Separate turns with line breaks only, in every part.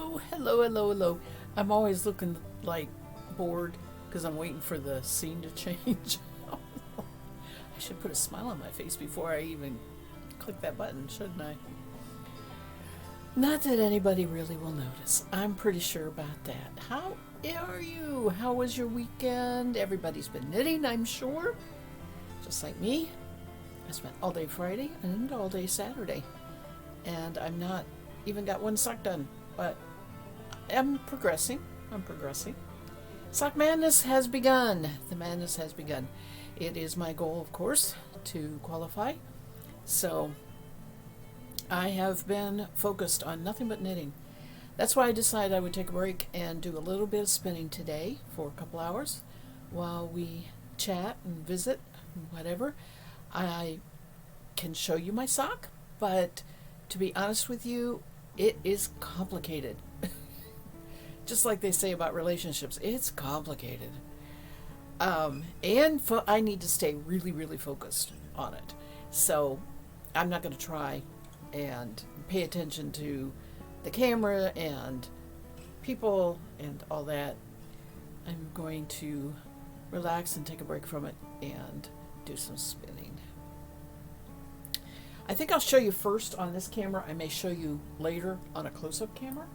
Hello. I'm always looking like bored because I'm waiting for the scene to change. I should put a smile on my face before I even click that button, shouldn't I? Not that anybody really will notice. I'm pretty sure about that. How are you? How was your weekend? Everybody's been knitting, I'm sure. Just like me. I spent all day Friday and all day Saturday. And I'm not even got one sock done, but I'm progressing. Sock madness has begun. The madness has begun. It is my goal, of course, to qualify. So I have been focused on nothing but knitting. That's why I decided I would take a break and do a little bit of spinning today for a couple hours while we chat and visit, whatever. I can show you my sock, but to be honest with you, it is complicated. Just like they say about relationships, it's complicated. I need to stay really focused on it. So I'm not going to try and pay attention to the camera and people and all that. I'm going to relax and take a break from it and do some spinning. I think I'll show you first on this camera. I may show you later on a close-up camera.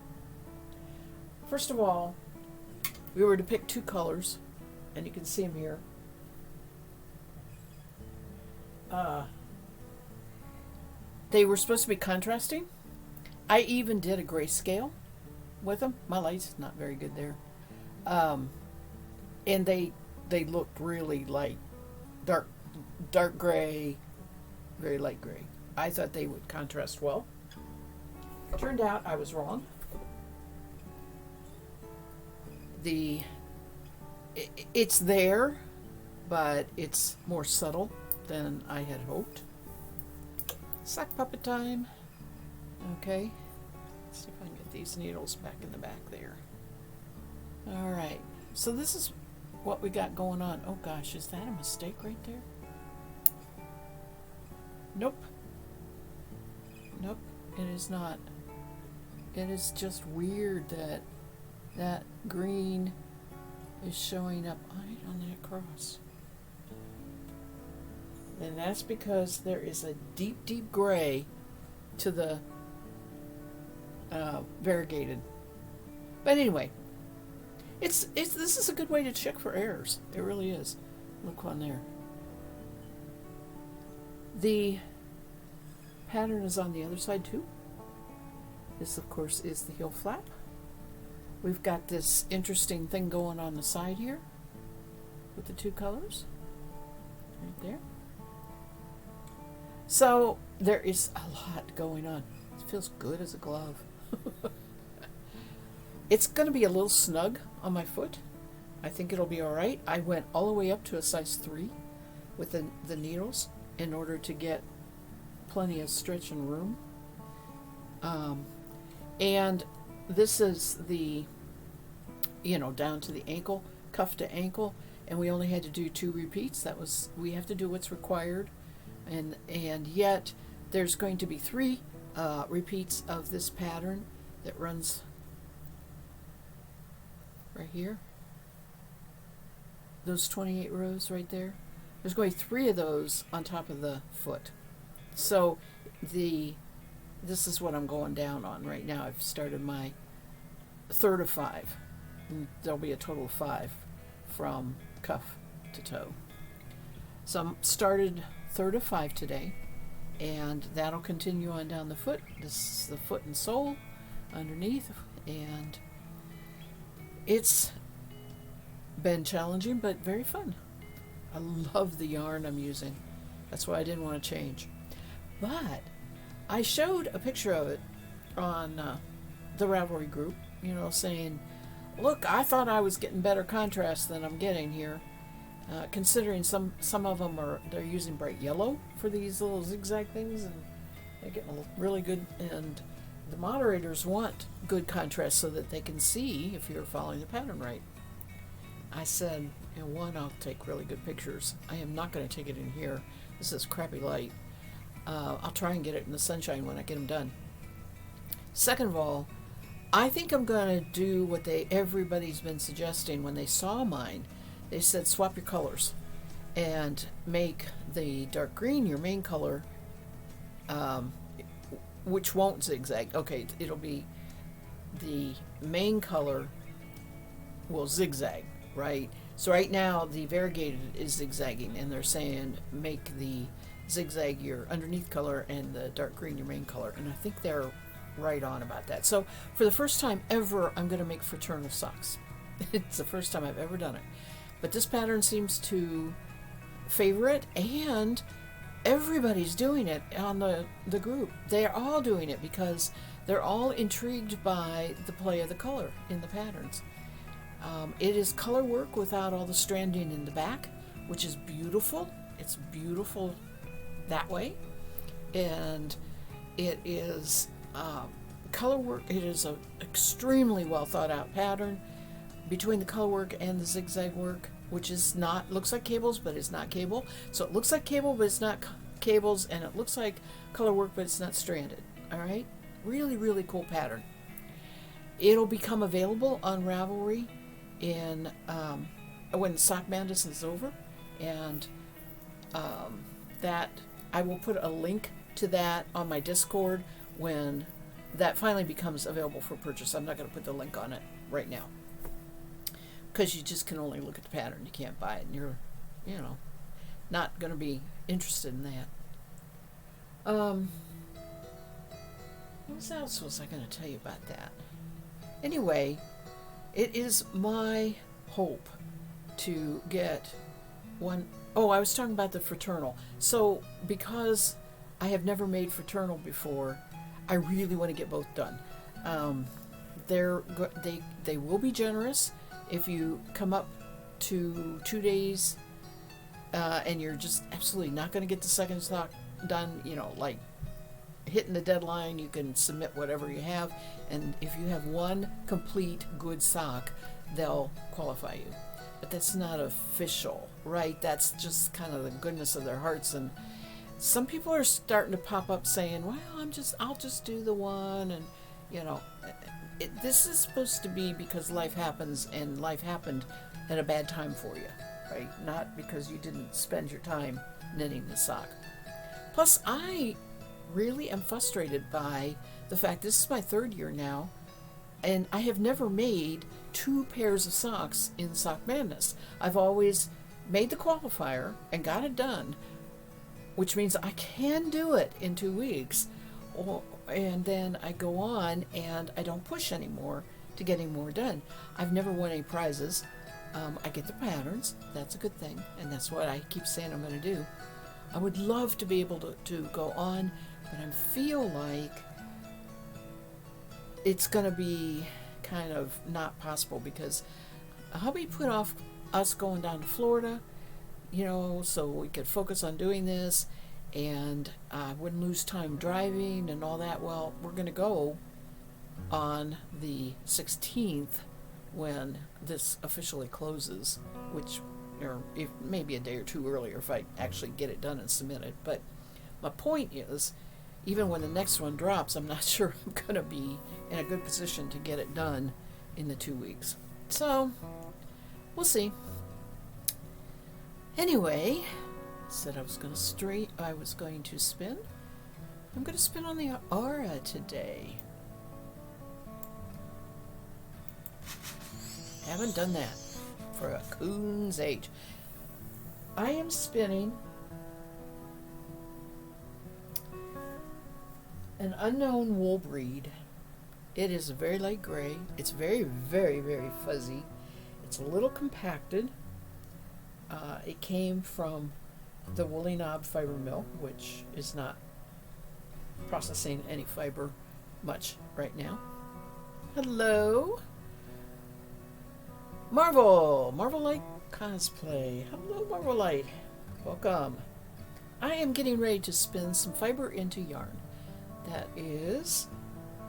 First of all, we were to pick two colors, and you can see them here. They were supposed to be contrasting. I even did a grayscale with them. My light's not very good there. And they looked really like dark gray, very light gray. I thought they would contrast well. Turned out I was wrong. It's there, but it's more subtle than I had hoped. Sock puppet time. Okay. Let's see if I can get these needles back in the back there. Alright. So this is what we got going on. Oh gosh, is that a mistake right there? Nope, it is not. It is just weird that that green is showing up right on that cross. And that's because there is a deep gray to the variegated. But anyway, this is a good way to check for errors. It really is. Look on there. The pattern is on the other side too. This, of course, is the heel flap. We've got this interesting thing going on the side here with the two colors right there. So there is a lot going on. It feels good as a glove. It's going to be a little snug on my foot. I think it'll be all right. I went all the way up to a size 3 with the needles in order to get plenty of stretch and room. And this is the, down to the ankle, cuff to ankle, and we only had to do 2 repeats. We have to do what's required, and yet there's going to be 3 repeats of this pattern that runs right here. Those 28 rows right there. There's going to be 3 of those on top of the foot. So this is what I'm going down on right now. I've started my third of 5. And there'll be a total of 5 from cuff to toe. So I started third of 5 today, and that'll continue on down the foot. This is the foot and sole underneath, and it's been challenging but very fun. I love the yarn I'm using. That's why I didn't want to change. But I showed a picture of it on the Ravelry group, saying, look, I thought I was getting better contrast than I'm getting here. Considering some of them they're using bright yellow for these little zigzag things, and they're getting really good. And the moderators want good contrast so that they can see if you're following the pattern right. I said, I'll take really good pictures. I am not going to take it in here. This is crappy light. I'll try and get it in the sunshine when I get them done. Second of all, I think I'm going to do what everybody's been suggesting when they saw mine. They said swap your colors and make the dark green your main color, um, which won't zigzag. Okay, it'll be the main color will zigzag, right? So right now the variegated is zigzagging, and they're saying make the zigzag your underneath color and the dark green your main color, and I think they're right on about that. So for the first time ever, I'm going to make fraternal socks. It's the first time I've ever done it, but this pattern seems to favor it, and everybody's doing it on the group. They're all doing it because they're all intrigued by the play of the color in the patterns. It is color work without all the stranding in the back, which is beautiful. It's beautiful that way. And it is color work. It is an extremely well thought out pattern between the color work and the zigzag work, which is not, looks like cables, but it's not cable. So it looks like cable, but it's not cables, and it looks like color work, but it's not stranded. All right? Really, really cool pattern. It'll become available on Ravelry in when Sock Madness is over, and that I will put a link to that on my Discord when that finally becomes available for purchase. I'm not going to put the link on it right now because you just can only look at the pattern. You can't buy it, and you're, not going to be interested in that. What else was I going to tell you about that? Anyway, it is my hope to get one. Oh, I was talking about the fraternal. So, because I have never made fraternal before, I really want to get both done. They will be generous if you come up to 2 days and you're just absolutely not going to get the second sock done. Like hitting the deadline, you can submit whatever you have, and if you have one complete good sock, they'll qualify you. But that's not official, right? That's just kind of the goodness of their hearts. And some people are starting to pop up saying, well, I'll just do the one. And this is supposed to be because life happens, and life happened at a bad time for you, right? Not because you didn't spend your time knitting the sock. Plus, I really am frustrated by the fact this is my third year now, and I have never made 2 pairs of socks in Sock Madness. I've always made the qualifier and got it done, which means I can do it in 2 weeks, and then I go on and I don't push anymore to getting more done. I've never won any prizes. I get the patterns. That's a good thing, and that's what I keep saying I'm going to do. I would love to be able to go on, but I feel like it's going to be kind of not possible because hubby put off us going down to Florida, so we could focus on doing this, and I wouldn't lose time driving and all that. Well, we're going to go on the 16th when this officially closes, which maybe a day or two earlier if I actually get it done and submit it. But my point is, even when the next one drops, I'm not sure I'm going to be in a good position to get it done in the 2 weeks. So, we'll see. Anyway, said I was going to spin. I'm going to spin on the Aura today. Haven't done that for a coon's age. I am spinning an unknown wool breed. It is a very light gray. It's very, very, very fuzzy. It's a little compacted. It came from the Woolly Knob fiber mill, which is not processing any fiber much right now. Hello, Marvelite Cosplay. Hello, Marvelite. Welcome. I am getting ready to spin some fiber into yarn. That is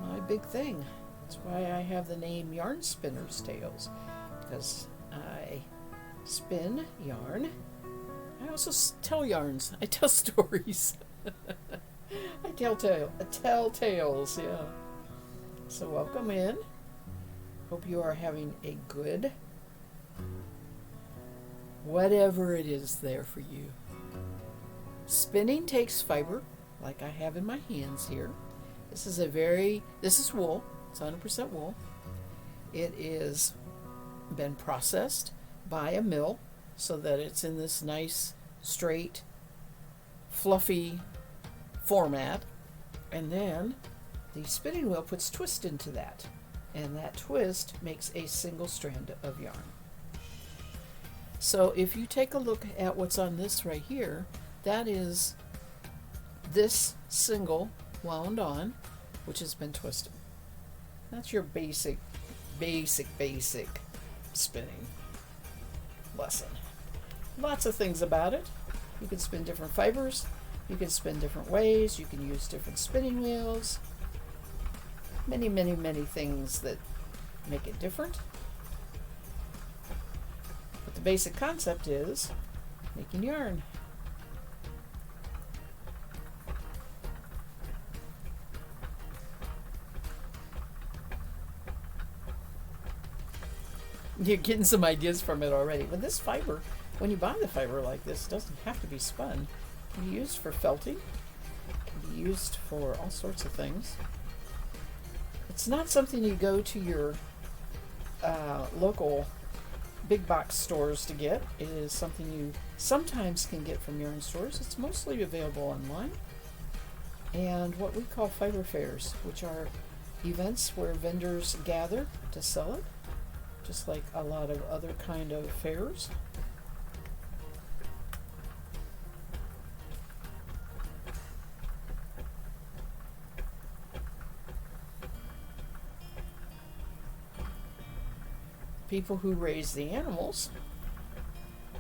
my big thing. That's why I have the name Yarn Spinner's Tales, because I spin yarn. I also tell yarns. I tell stories. I tell tales, yeah. So welcome in. Hope you are having a good whatever it is there for you. Spinning takes fiber, like I have in my hands here. This is wool. It's 100% wool. It is been processed by a mill so that it's in this nice, straight, fluffy format. And then the spinning wheel puts twist into that. And that twist makes a single strand of yarn. So if you take a look at what's on this right here, that is this single wound on, which has been twisted. That's your basic spinning lesson. Lots of things about it. You can spin different fibers. You can spin different ways. You can use different spinning wheels. Many, many, many things that make it different. But the basic concept is making yarn. You're getting some ideas from it already. But this fiber, when you buy the fiber like this, it doesn't have to be spun. It can be used for felting. It can be used for all sorts of things. It's not something you go to your local big box stores to get. It is something you sometimes can get from yarn stores. It's mostly available online. And what we call fiber fairs, which are events where vendors gather to sell it, just like a lot of other kind of fairs. People who raise the animals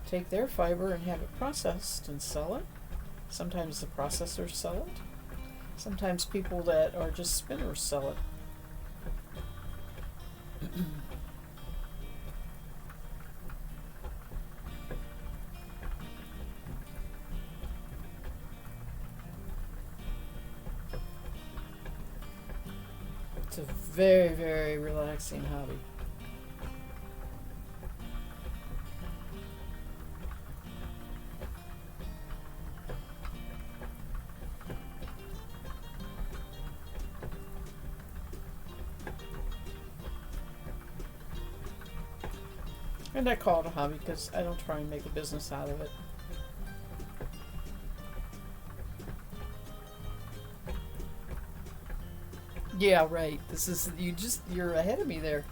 take their fiber and have it processed and sell it. Sometimes the processors sell it. Sometimes people that are just spinners sell it. It's a very, very relaxing hobby. And I call it a hobby because I don't try and make a business out of it. Yeah, right. You're ahead of me there.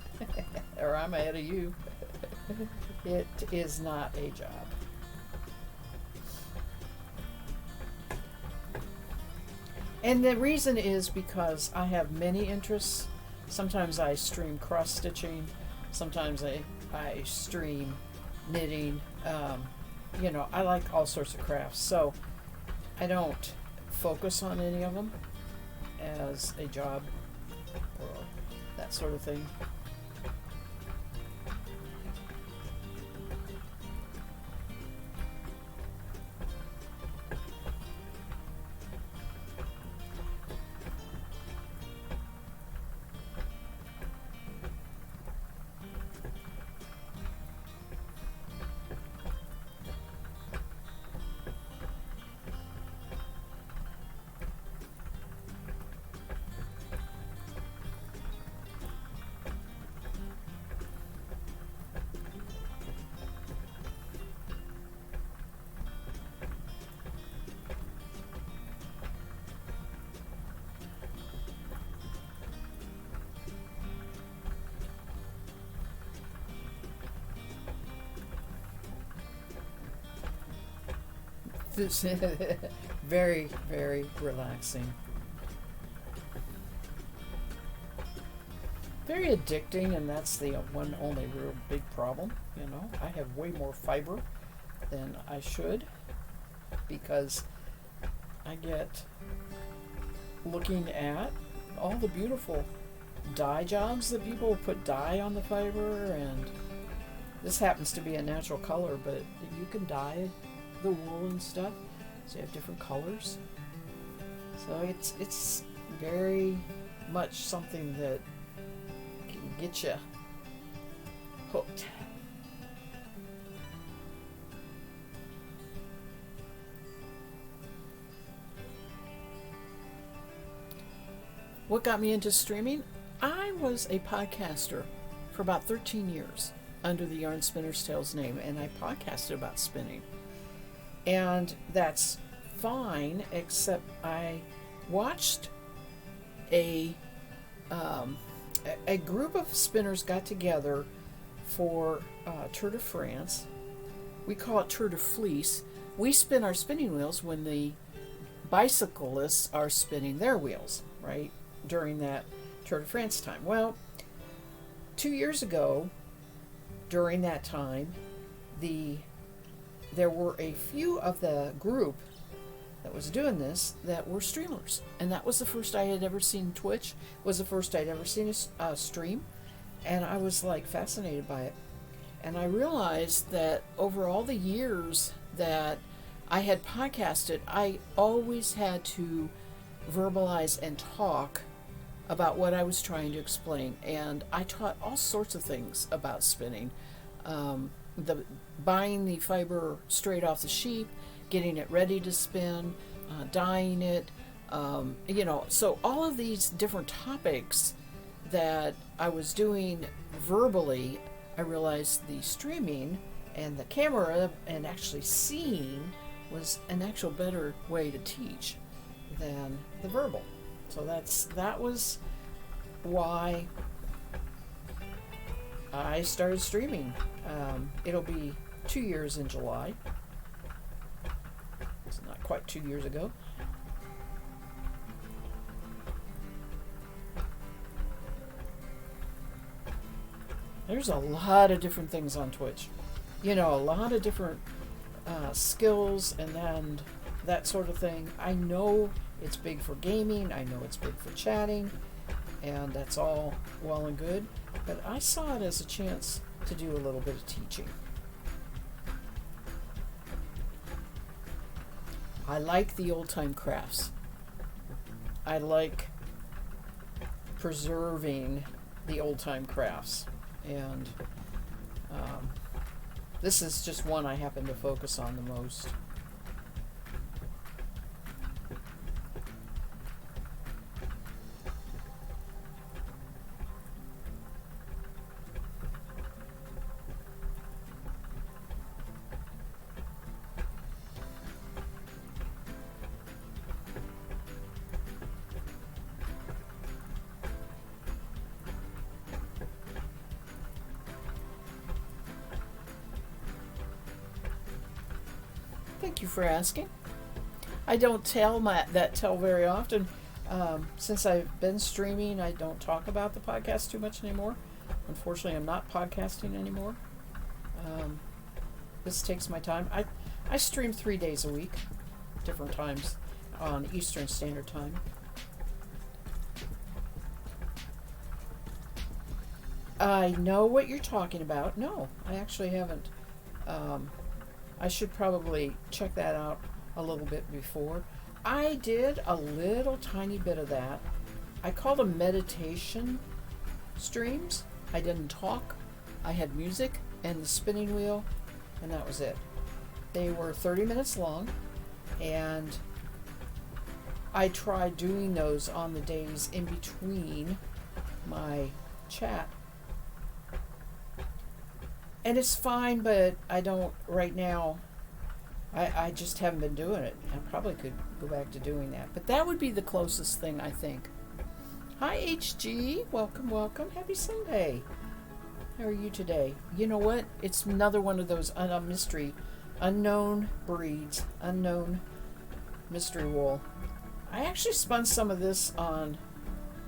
Or I'm ahead of you. It is not a job. And the reason is because I have many interests. Sometimes I stream cross stitching. Sometimes I stream knitting. I like all sorts of crafts. So I don't focus on any of them as a job or that sort of thing. Very, very relaxing. Very addicting, and that's the one only real big problem. I have way more fiber than I should because I get looking at all the beautiful dye jobs that people put dye on the fiber, and this happens to be a natural color, but you can dye the wool and stuff, so you have different colors. So it's very much something that can get you Hooked. What got me into streaming? I was a podcaster for about 13 years under the Yarn Spinner's Tales name, and I podcasted about spinning. And that's fine, except I watched a group of spinners got together for Tour de France. We call it Tour de Fleece. We spin our spinning wheels when the bicyclists are spinning their wheels, right, during that Tour de France time. Well, 2 years ago, during that time, there were a few of the group that was doing this that were streamers, and that was the first I had ever seen. Twitch was the first I'd ever seen a stream, and I was like fascinated by it. And I realized that over all the years that I had podcasted, I always had to verbalize and talk about what I was trying to explain. And I taught all sorts of things about spinning. Buying the fiber straight off the sheep, getting it ready to spin, dyeing it, so all of these different topics that I was doing verbally, I realized the streaming and the camera and actually seeing was an actual better way to teach than the verbal. So that was why I started streaming. It'll be 2 years in July. It's not quite 2 years ago. There's a lot of different things on Twitch. A lot of different skills and that sort of thing. I know it's big for gaming. I know it's big for chatting. And that's all well and good. But I saw it as a chance to do a little bit of teaching. I like the old-time crafts. I like preserving the old-time crafts. And this is just one I happen to focus on the most. Thank you for asking. I don't tell very often. Since I've been streaming, I don't talk about the podcast too much anymore. Unfortunately, I'm not podcasting anymore. This takes my time. I stream 3 days a week, different times on Eastern Standard Time. I know what you're talking about. No, I actually haven't. I should probably check that out a little bit before. I did a little tiny bit of that. I called them meditation streams. I didn't talk. I had music and the spinning wheel, and that was it. They were 30 minutes long, and I tried doing those on the days in between my chat. And it's fine, but I don't right now. I just haven't been doing it. I probably could go back to doing that. But that would be the closest thing, I think. Hi, HG. Welcome, welcome. Happy Sunday. How are you today? You know what? It's another one of those mystery, unknown breeds, unknown mystery wool. I actually spun some of this on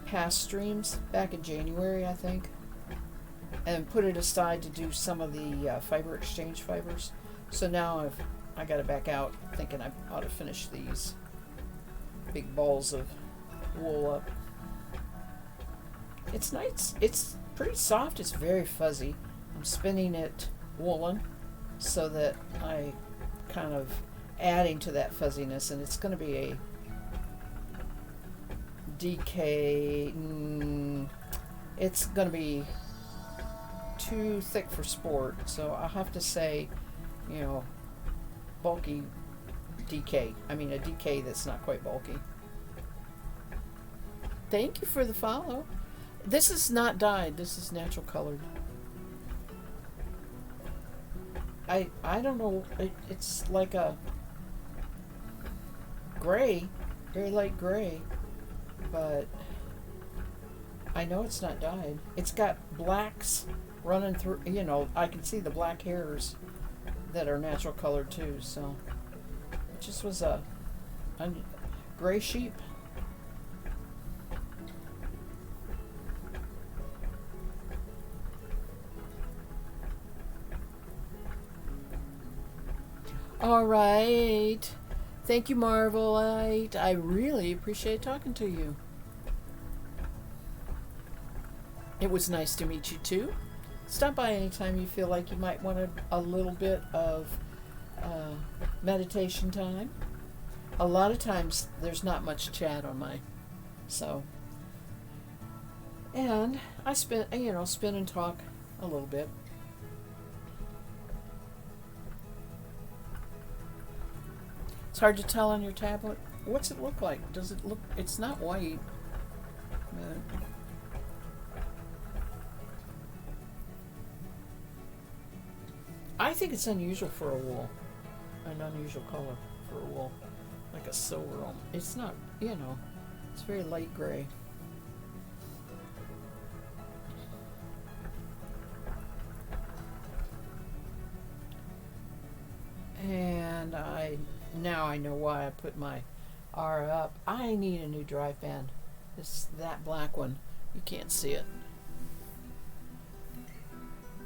past streams back in January, I think, and put it aside to do some of the fiber exchange fibers. So now I got it back out, thinking I ought to finish these big balls of wool up. It's nice. It's pretty soft. It's very fuzzy. I'm spinning it woolen so that I kind of adding to that fuzziness, and it's going to be a DK. It's going to be too thick for sport, so I'll have to say, you know, bulky DK. I mean, a DK that's not quite bulky. Thank you for the follow. This is not dyed. This is natural colored. I don't know. It's like a gray, very light gray, but I know it's not dyed. It's got blacks running through. You know, I can see the black hairs that are natural colored too. So it just was a gray sheep. All right. Thank you, Marvelite. I really appreciate talking to you. It was nice to meet you too. Stop by anytime you feel like you might want a little bit of meditation time. A lot of times there's not much chat on my, so. And I spin and talk a little bit. It's hard to tell on your tablet. What's it look like? Does it look? It's not white. But I think it's unusual for a wool. An unusual color for a wool. Like a silver. It's not, it's very light gray. And now I know why I put my R up. I need a new drive band. It's that black one. You can't see it.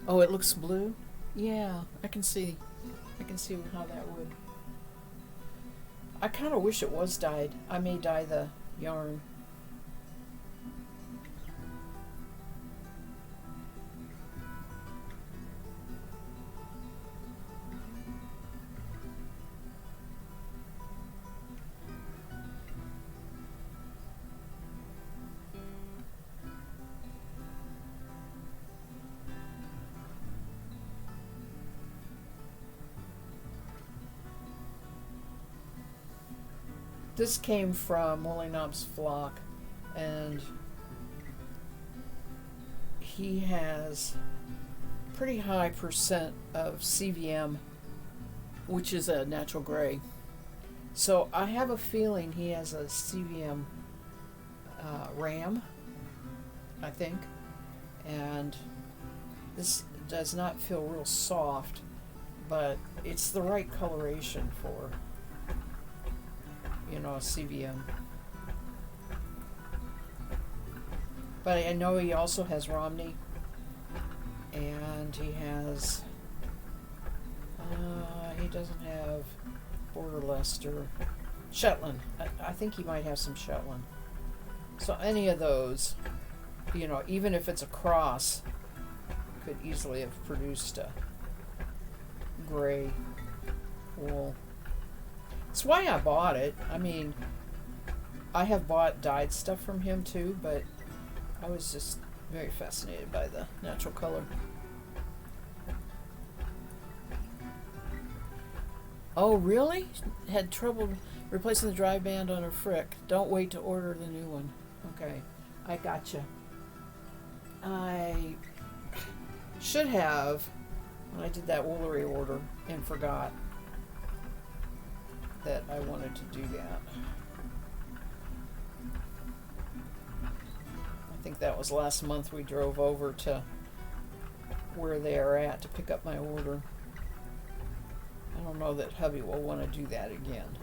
Oh, it looks blue? Yeah, I can see how that would. I kind of wish it was dyed. I may dye the yarn. This came from Woolly Knob's flock, and he has pretty high percent of CVM, which is a natural gray. So I have a feeling he has a CVM ram, I think, and this does not feel real soft, but it's the right coloration for a CVM. But I know he also has Romney, and he has he doesn't have Border Leicester. Shetland. I think he might have some Shetland. So any of those, even if it's a cross, could easily have produced a gray wool. That's why I bought it. I mean, I have bought dyed stuff from him too, but I was just very fascinated by the natural color. Oh, really? Had trouble replacing the drive band on her Frick. Don't wait to order the new one. Okay, I gotcha. I should have when I did that woolery order and forgot that I wanted to do that. I think that was last month we drove over to where they are at to pick up my order. I don't know that hubby will want to do that again.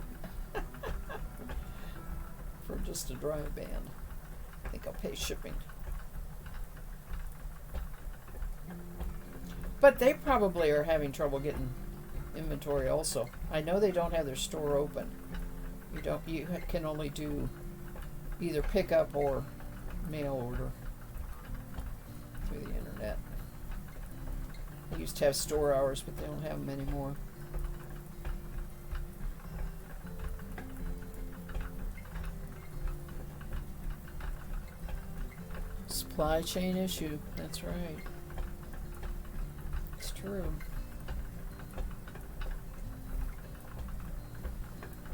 For just a drive band. I think I'll pay shipping. But they probably are having trouble getting inventory also. I know they don't have their store open. You can only do either pickup or mail order through the internet. They used to have store hours, but they don't have them anymore. Supply chain issue, that's right. through.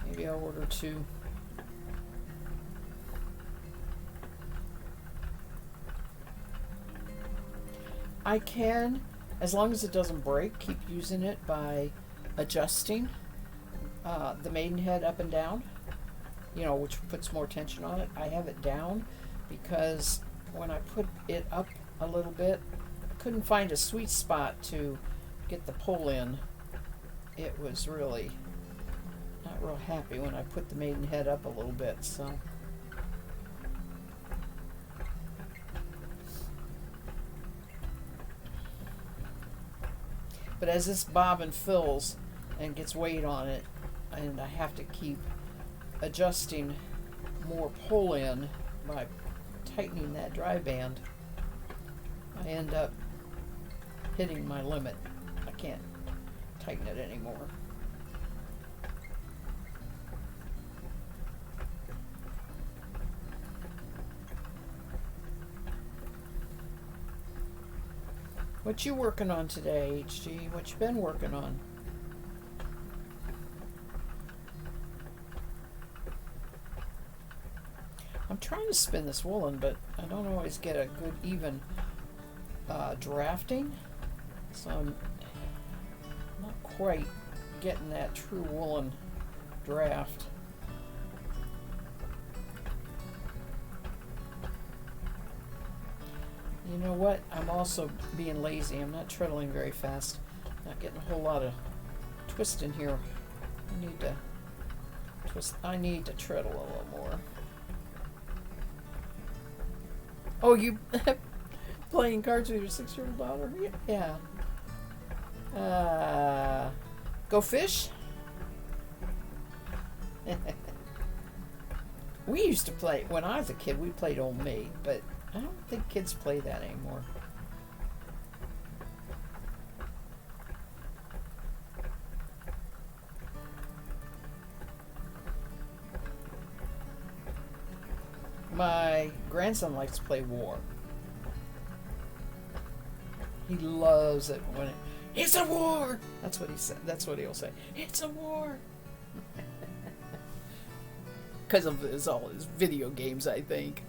Maybe I'll order 2. I can, as long as it doesn't break, keep using it by adjusting the maidenhead up and down, which puts more tension on it. I have it down because when I put it up a little bit, I couldn't find a sweet spot to get the pull in. It was really not real happy when I put the maidenhead up a little bit, so. But as this bobbin fills and gets weight on it, and I have to keep adjusting more pull in by tightening that dry band, I end up hitting my limit. I can't tighten it anymore. What you working on today, HG? What you been working on? I'm trying to spin this woolen, but I don't always get a good even drafting, so I'm not quite getting that true woolen draft. You know what? I'm also being lazy. I'm not treadling very fast. Not getting a whole lot of twist in here. I need to twist. I need to treadle a little more. Oh, you playing cards with your 6-year-old daughter? Yeah. Go fish? We used to play, when I was a kid, we played Old Maid, but I don't think kids play that anymore. My grandson likes to play War. He loves it when it's a war. That's what he said. That's what he'll say. It's a war. Because of all his video games, I think.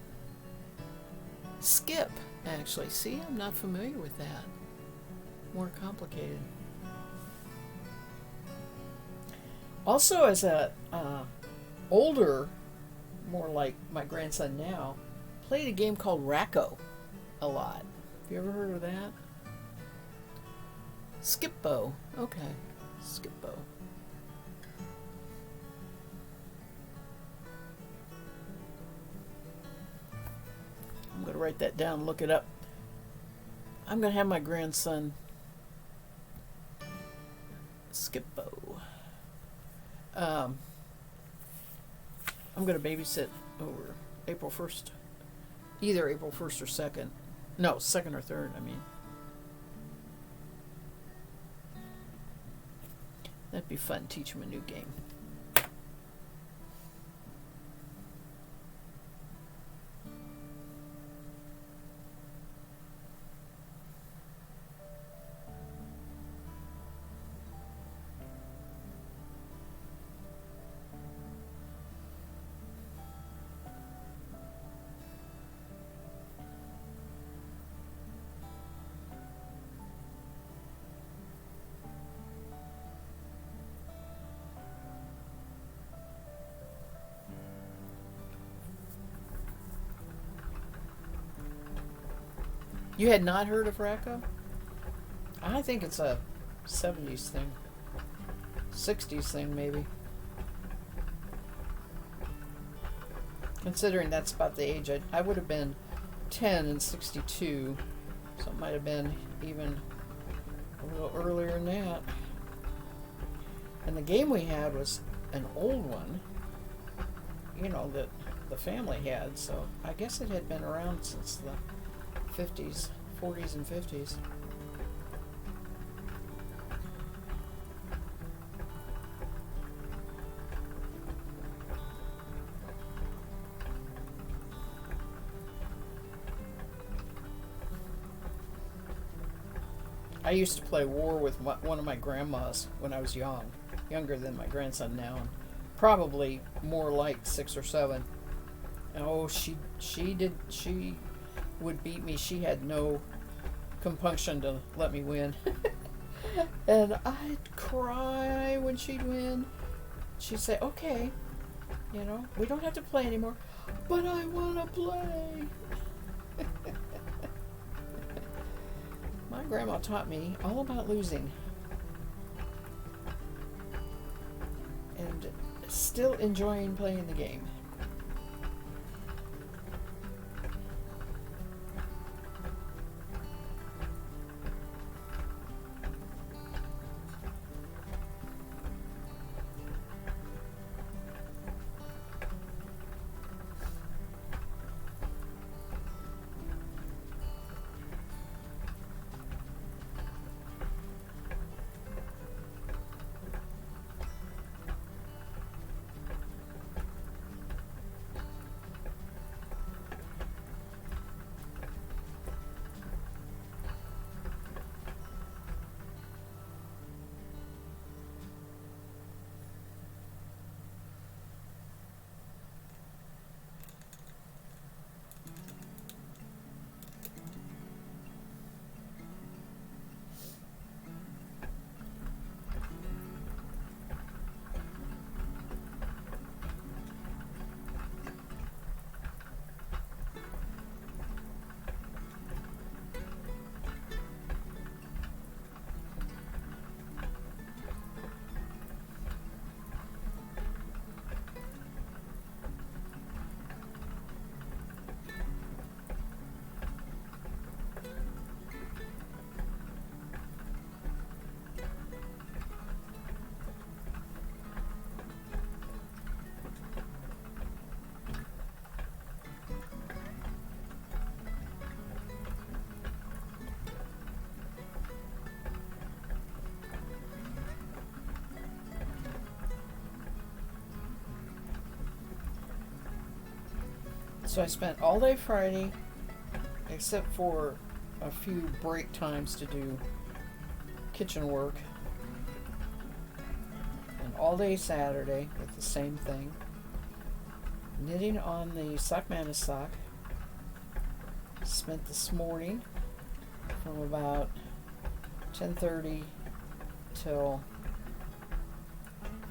Skip, actually. See, I'm not familiar with that. More complicated. Also, as a older, more like my grandson now, played a game called Racco a lot. Have you ever heard of that? Skip-Bo. Okay. Skip-Bo. I'm going to write that down, look it up. I'm going to have my grandson Skip-Bo. I'm going to babysit over April 1st. Either April 1st or 2nd. No, 2nd or 3rd, I mean. That'd be fun, teach him a new game. You had not heard of Racco? I think it's a 70s thing. 60s thing, maybe. Considering that's about the age I would have been 10 in 62. So it might have been even a little earlier than that. And the game we had was an old one, that the family had. So I guess it had been around since the 50s, 40s and 50s. I used to play war with one of my grandmas when I was younger than my grandson now, and probably more like 6 or 7. Oh, she would beat me. She had no compunction to let me win. And I'd cry when she'd win. She'd say, okay, we don't have to play anymore, but I want to play. My grandma taught me all about losing. And still enjoying playing the game. So I spent all day Friday, except for a few break times to do kitchen work, and all day Saturday with the same thing. Knitting on the Sockmanna sock. Spent this morning from about 10:30 till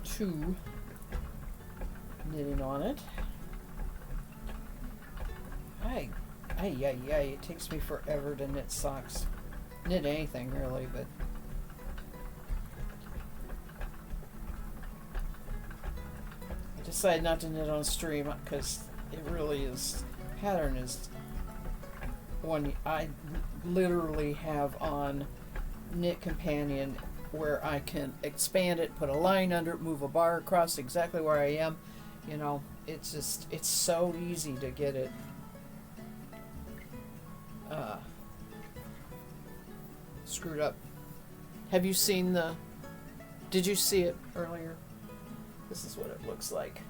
2 knitting on it. It takes me forever to knit socks. Knit anything really, but I decided not to knit on stream because it really is, pattern is one I literally have on Knit Companion, where I can expand it, put a line under it, move a bar across exactly where I am. It's so easy to get it screwed up. Did you see it earlier? This is what it looks like.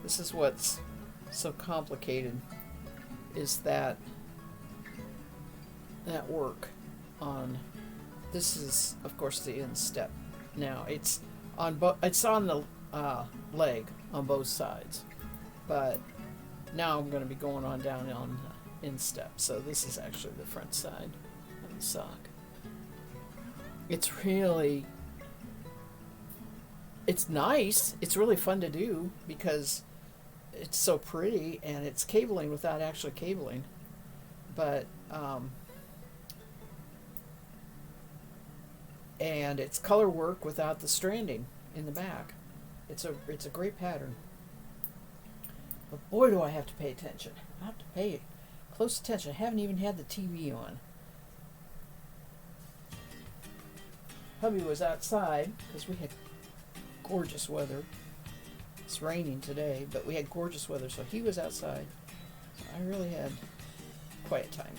This is what's so complicated, is that work on, this is of course the instep. Now it's on the leg on both sides, but now I'm going to be going on down on the instep. So this is actually the front side of the sock. It's nice. It's really fun to do because it's so pretty, and it's cabling without actually cabling. But and it's color work without the stranding in the back. It's a great pattern. But boy, do I have to pay attention. I have to pay close attention. I haven't even had the TV on. Hubby was outside because we had gorgeous weather. It's raining today, but we had gorgeous weather, so he was outside. So I really had quiet time.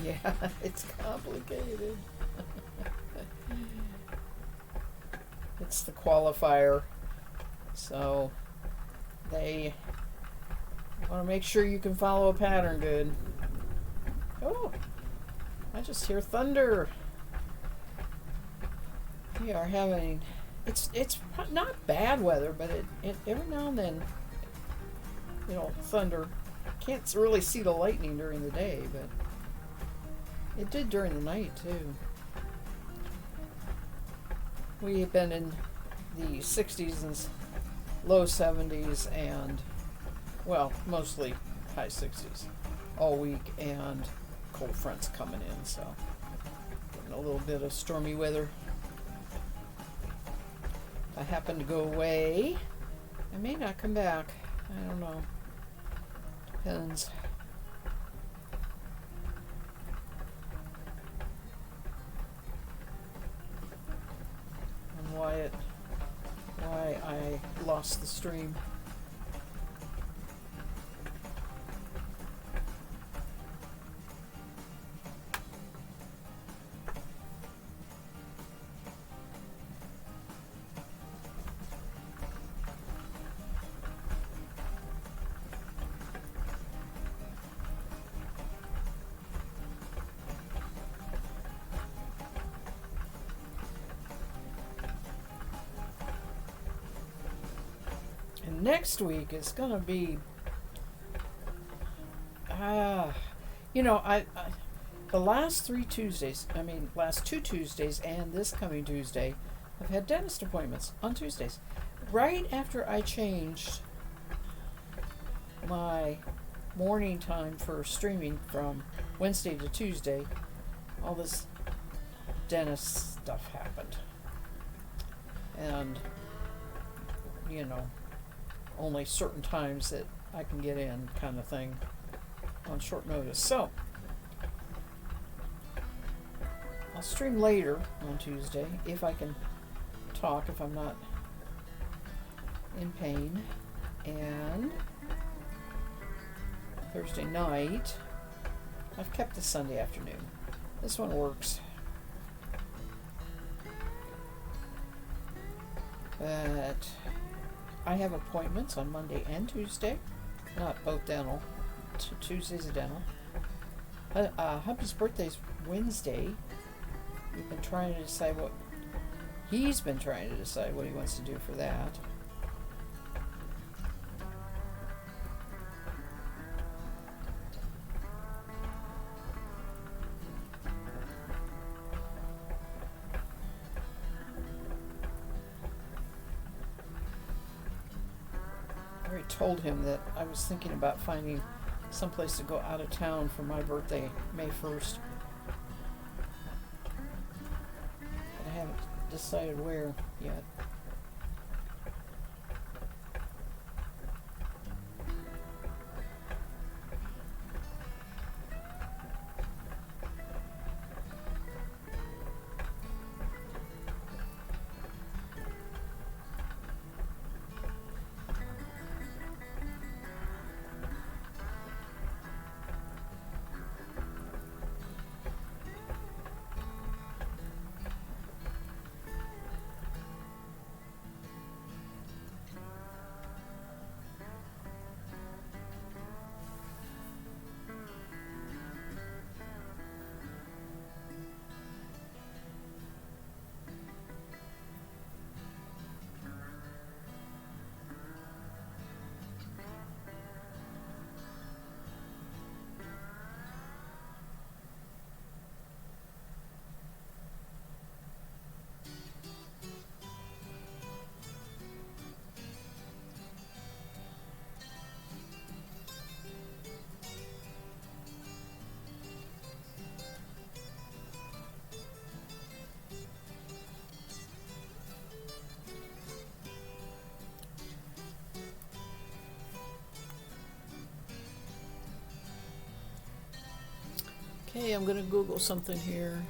Yeah, it's complicated. It's the qualifier. So they want to make sure you can follow a pattern good. Oh, I just hear thunder. We are having, it's not bad weather, but it every now and then, thunder. Can't really see the lightning during the day, but it did during the night too. We have been in the 60s and low 70s and, well, mostly high 60s all week, and cold fronts coming in, so getting a little bit of stormy weather. If I happen to go away, I may not come back. I don't know. Depends. On why I lost the stream. And next week is going to be, I the last last two Tuesdays and this coming Tuesday, I've had dentist appointments on Tuesdays. Right after I changed my morning time for streaming from Wednesday to Tuesday, all this dentist stuff happened. And, only certain times that I can get in, kind of thing, on short notice. So I'll stream later on Tuesday if I can talk, if I'm not in pain. And Thursday night, I've kept the Sunday afternoon. This one works. But I have appointments on Monday and Tuesday. Not both dental. Tuesday's a dental. Hubby's birthday's Wednesday. We've been trying to decide he's been trying to decide what he wants to do for that. I already told him that I was thinking about finding someplace to go out of town for my birthday, May 1st. But I haven't decided where yet. Okay, I'm going to Google something here.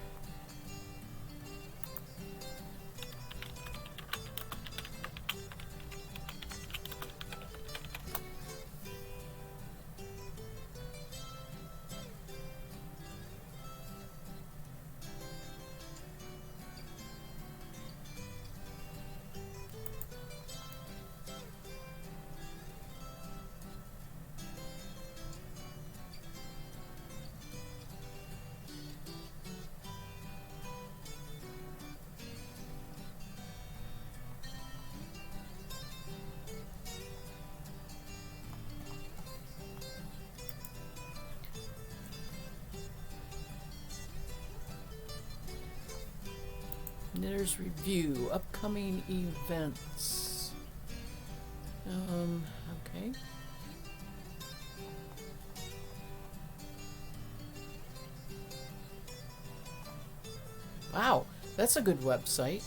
Knitters Review, upcoming events. Okay. Wow, that's a good website.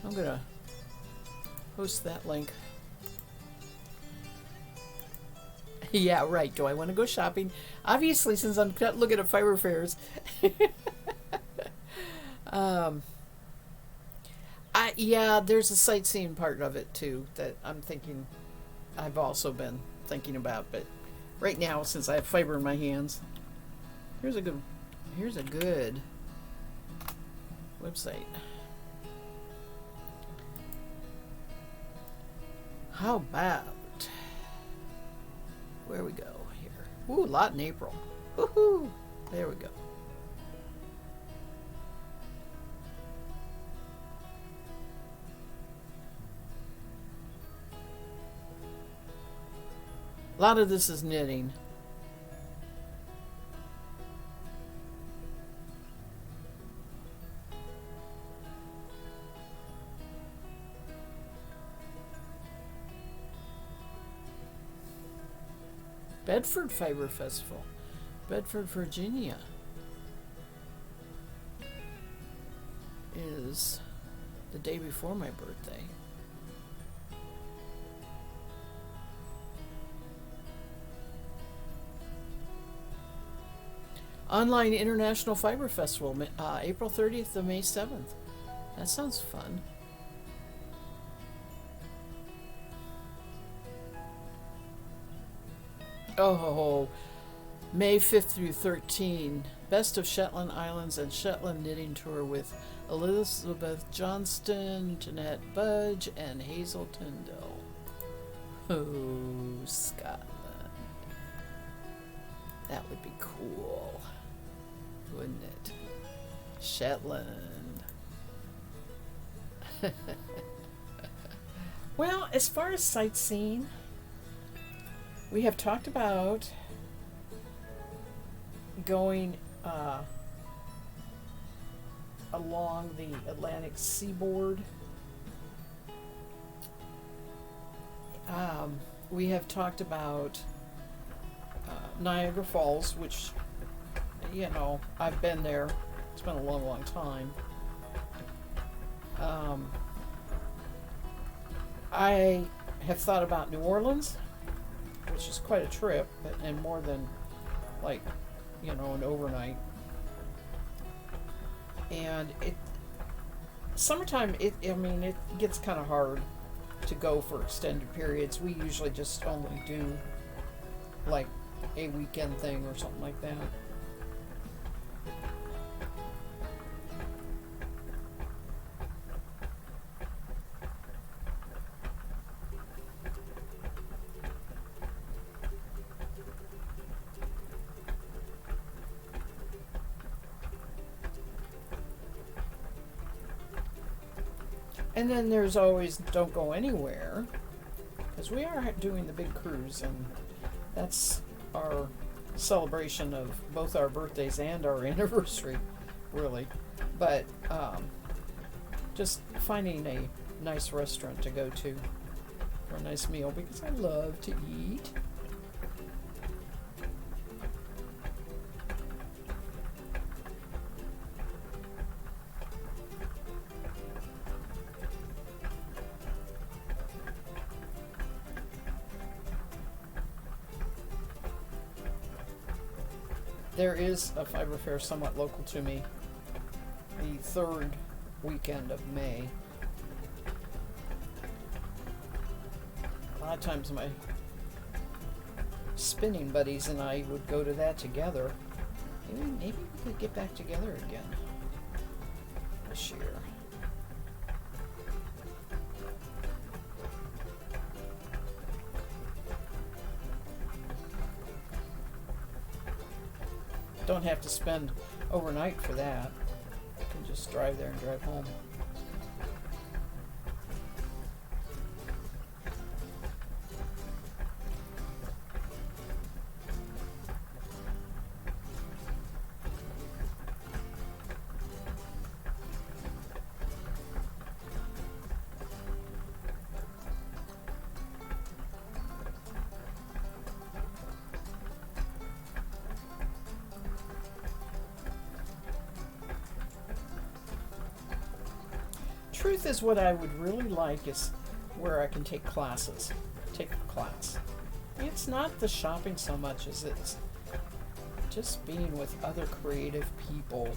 I'm gonna post that link. Yeah, right. Do I want to go shopping? Obviously, since I'm looking at fiber fairs. Yeah, there's a sightseeing part of it too that I've also been thinking about, but right now, since I have fiber in my hands, here's a good website. How about, where we go here? Ooh, a lot in April. Woohoo! There we go. A lot of this is knitting. Bedford Fiber Festival, Bedford, Virginia, is the day before my birthday. Online International Fiber Festival, April 30th to May 7th. That sounds fun. Oh, May 5th through 13th, Best of Shetland Islands and Shetland Knitting Tour with Elizabeth Johnston, Jeanette Budge, and Hazel Tyndall. Oh, Scotland. That would be cool, wouldn't it? Shetland. Well, as far as sightseeing, we have talked about going along the Atlantic seaboard. We have talked about Niagara Falls, which, you know, I've been there. It's been a long, long time. I have thought about New Orleans, which is quite a trip, and more than, like, you know, an overnight. And summertime, it gets kind of hard to go for extended periods. We usually just only do, like, a weekend thing or something like that. And then there's always Don't Go Anywhere, because we are doing the big cruise, and that's our celebration of both our birthdays and our anniversary, really. But just finding a nice restaurant to go to for a nice meal, because I love to eat. There is a fiber fair somewhat local to me, the third weekend of May. A lot of times my spinning buddies and I would go to that together. Maybe we could get back together again this year. Don't have to spend overnight for that. You can just drive there and drive home. truth is, what I would really like is where I can take classes, take a class. It's not the shopping so much as it's just being with other creative people.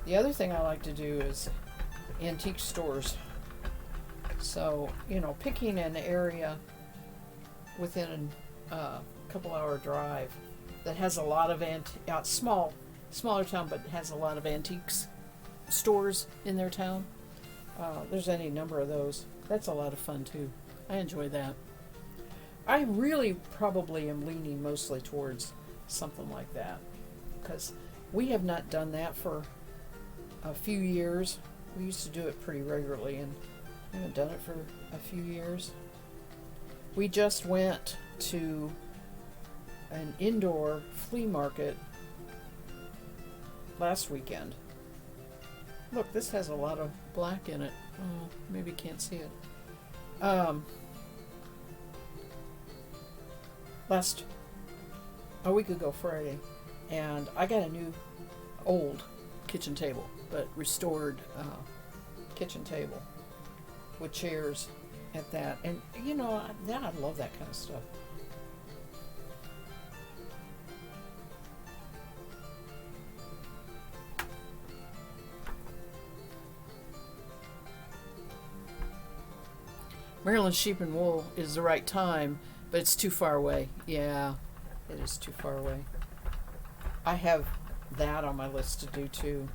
The other thing I like to do is antique stores. So, picking an area within a couple hour drive that has a lot of smaller town, but has a lot of antiques stores in their town. There's any number of those. That's a lot of fun too. I enjoy that. I really probably am leaning mostly towards something like that, because we have not done that for a few years. We used to do it pretty regularly, and we haven't done it for a few years. We just went to an indoor flea market last weekend. Look, this has a lot of black in it. Oh, maybe you can't see it. A week ago Friday, and I got a new old kitchen table, but restored kitchen table with chairs at that. And I love that kind of stuff. Maryland Sheep and Wool is the right time, but it's too far away. Yeah, it is too far away. I have that on my list to do too.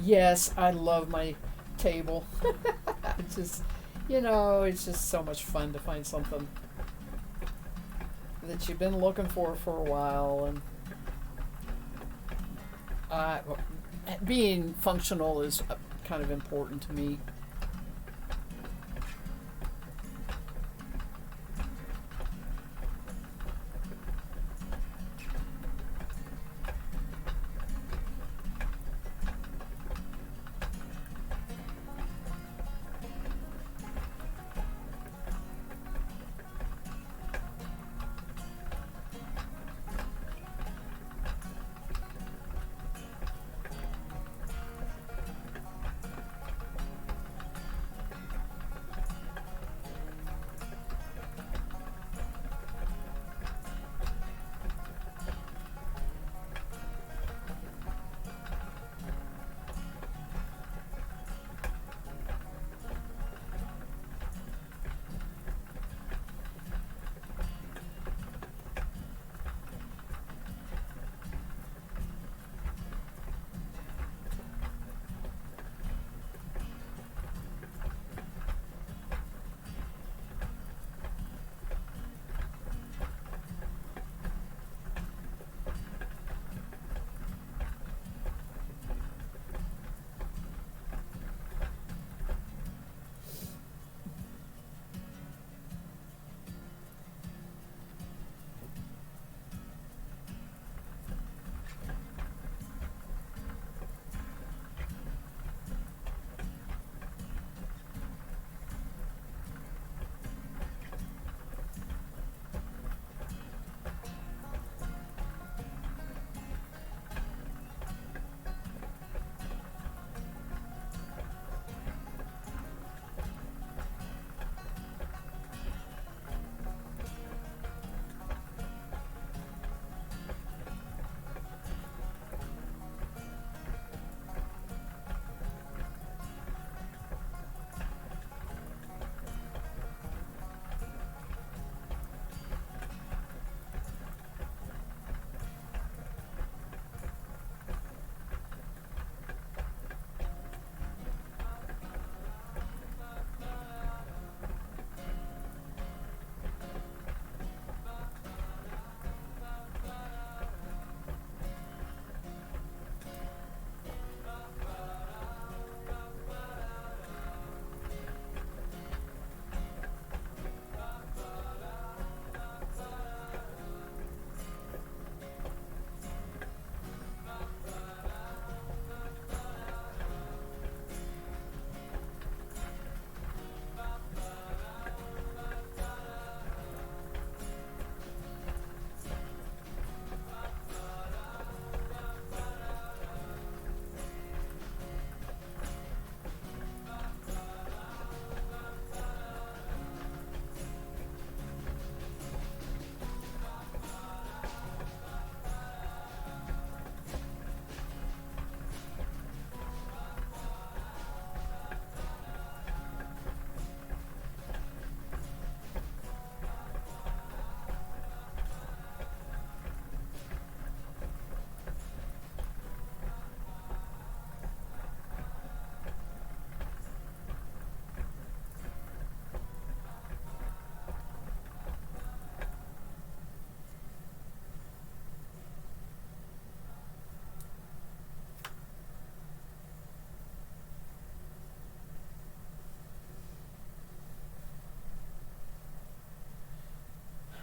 Yes, I love my table. It's just, it's just so much fun to find something that you've been looking for a while, and being functional is kind of important to me.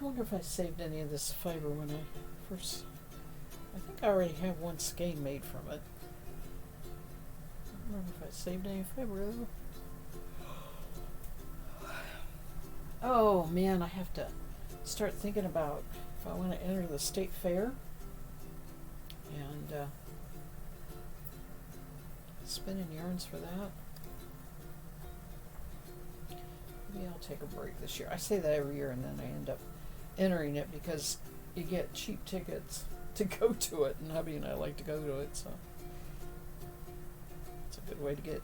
I wonder if I saved any of this fiber when I first. I think I already have one skein made from it. I don't remember if I saved any fiber though. Oh man, I have to start thinking about if I want to enter the state fair and spinning yarns for that. Maybe I'll take a break this year. I say that every year and then I end up entering it because you get cheap tickets to go to it, and hubby and I like to go to it, so it's a good way to get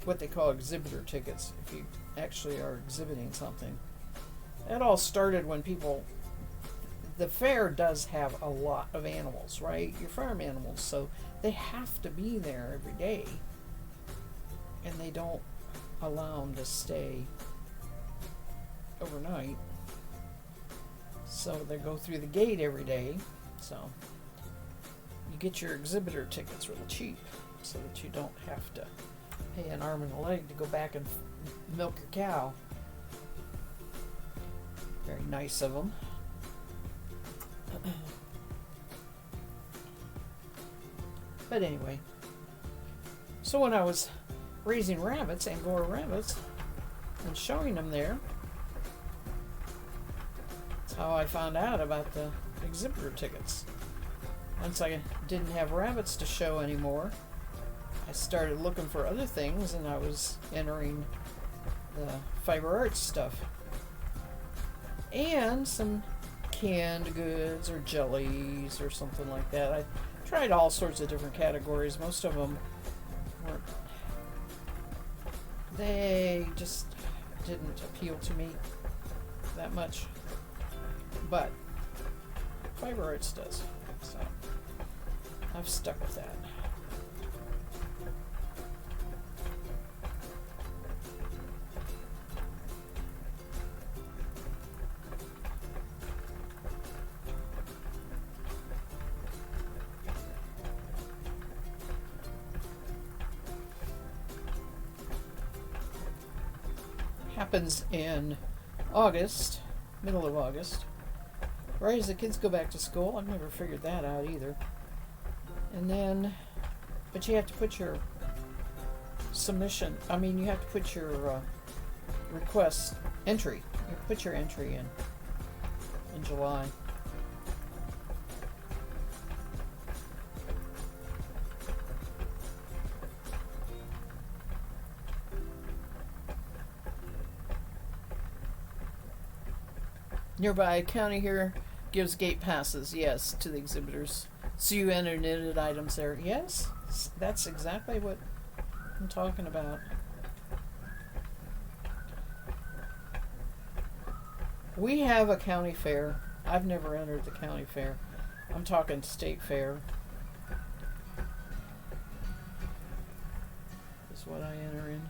what they call exhibitor tickets if you actually are exhibiting something. That all started when the fair does have a lot of animals, right? Your farm animals, so they have to be there every day, and they don't allow them to stay overnight. So they go through the gate every day. So you get your exhibitor tickets real cheap so that you don't have to pay an arm and a leg to go back and milk your cow. Very nice of them. But anyway, so when I was raising rabbits, Angora rabbits, and showing them there, that's how I found out about the exhibitor tickets. Once I didn't have rabbits to show anymore, I started looking for other things, and I was entering the fiber arts stuff. And some canned goods or jellies or something like that. I tried all sorts of different categories. Most of them weren't, they just didn't appeal to me that much. But fiber arts does. So I've stuck with that. Happens in August, middle of August, right as the kids go back to school. I've never figured that out either. And then, but you have to put your submission, you have to put your request entry. You put your entry in July. Nearby county here gives gate passes, yes, to the exhibitors. So you enter knitted items there. Yes, that's exactly what I'm talking about. We have a county fair. I've never entered the county fair. I'm talking state fair. Is what I enter in.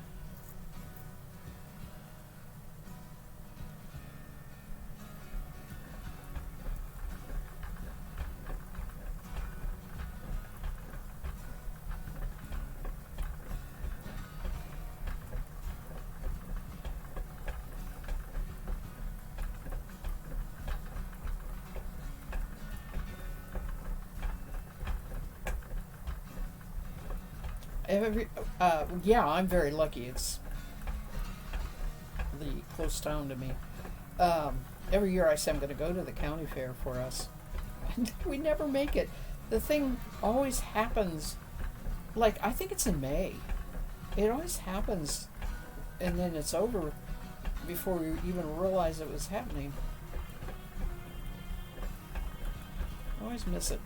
Yeah, I'm very lucky. It's the close town to me. Every year I say I'm going to go to the county fair for us. We never make it. The thing always happens, I think it's in May. It always happens, and then it's over before we even realize it was happening. I always miss it.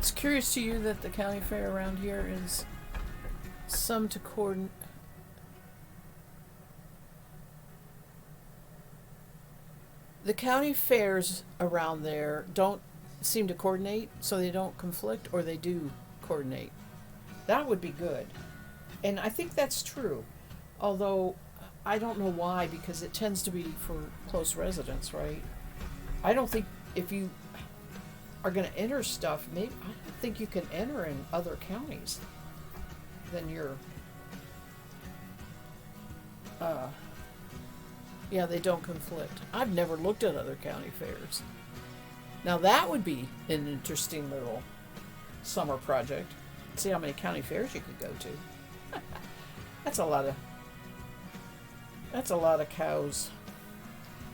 it's curious to you that the county fair around here is some to coordinate. The county fairs around there don't seem to coordinate, so they don't conflict, or they do coordinate. That would be good. And I think that's true. Although I don't know why, because it tends to be for close residents, right? I don't think if you are going to enter stuff, maybe I don't think you can enter in other counties than your. Yeah, they don't conflict. I've never looked at other county fairs. Now that would be an interesting little summer project. See how many county fairs you could go to. That's a lot of. That's a lot of cows.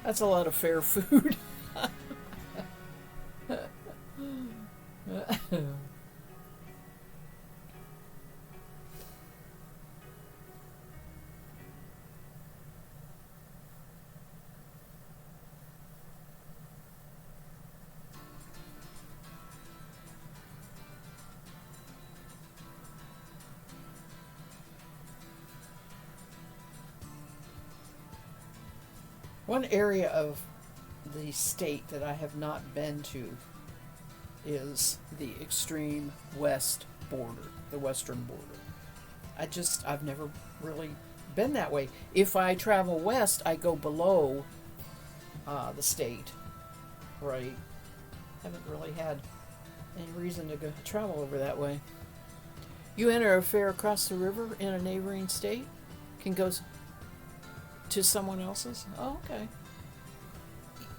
That's a lot of fair food. One area of the state that I have not been to is the extreme west border, the western border. I've never really been that way. If I travel west, I go below the state, right? Haven't really had any reason to go travel over that way. You enter a fair across the river in a neighboring state, can go to someone else's. Oh, okay.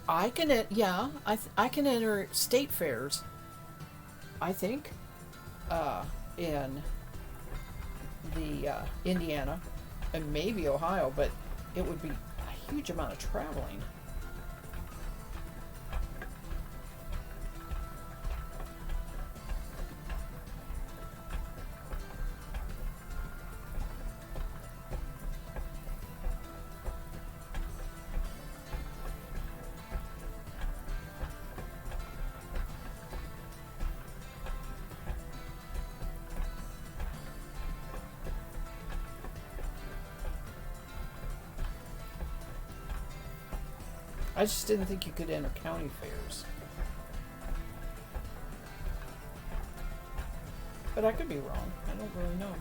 I can, I can enter state fairs. I think, in the Indiana and maybe Ohio, but it would be a huge amount of traveling. I just didn't think you could enter county fairs. But I could be wrong. I don't really know.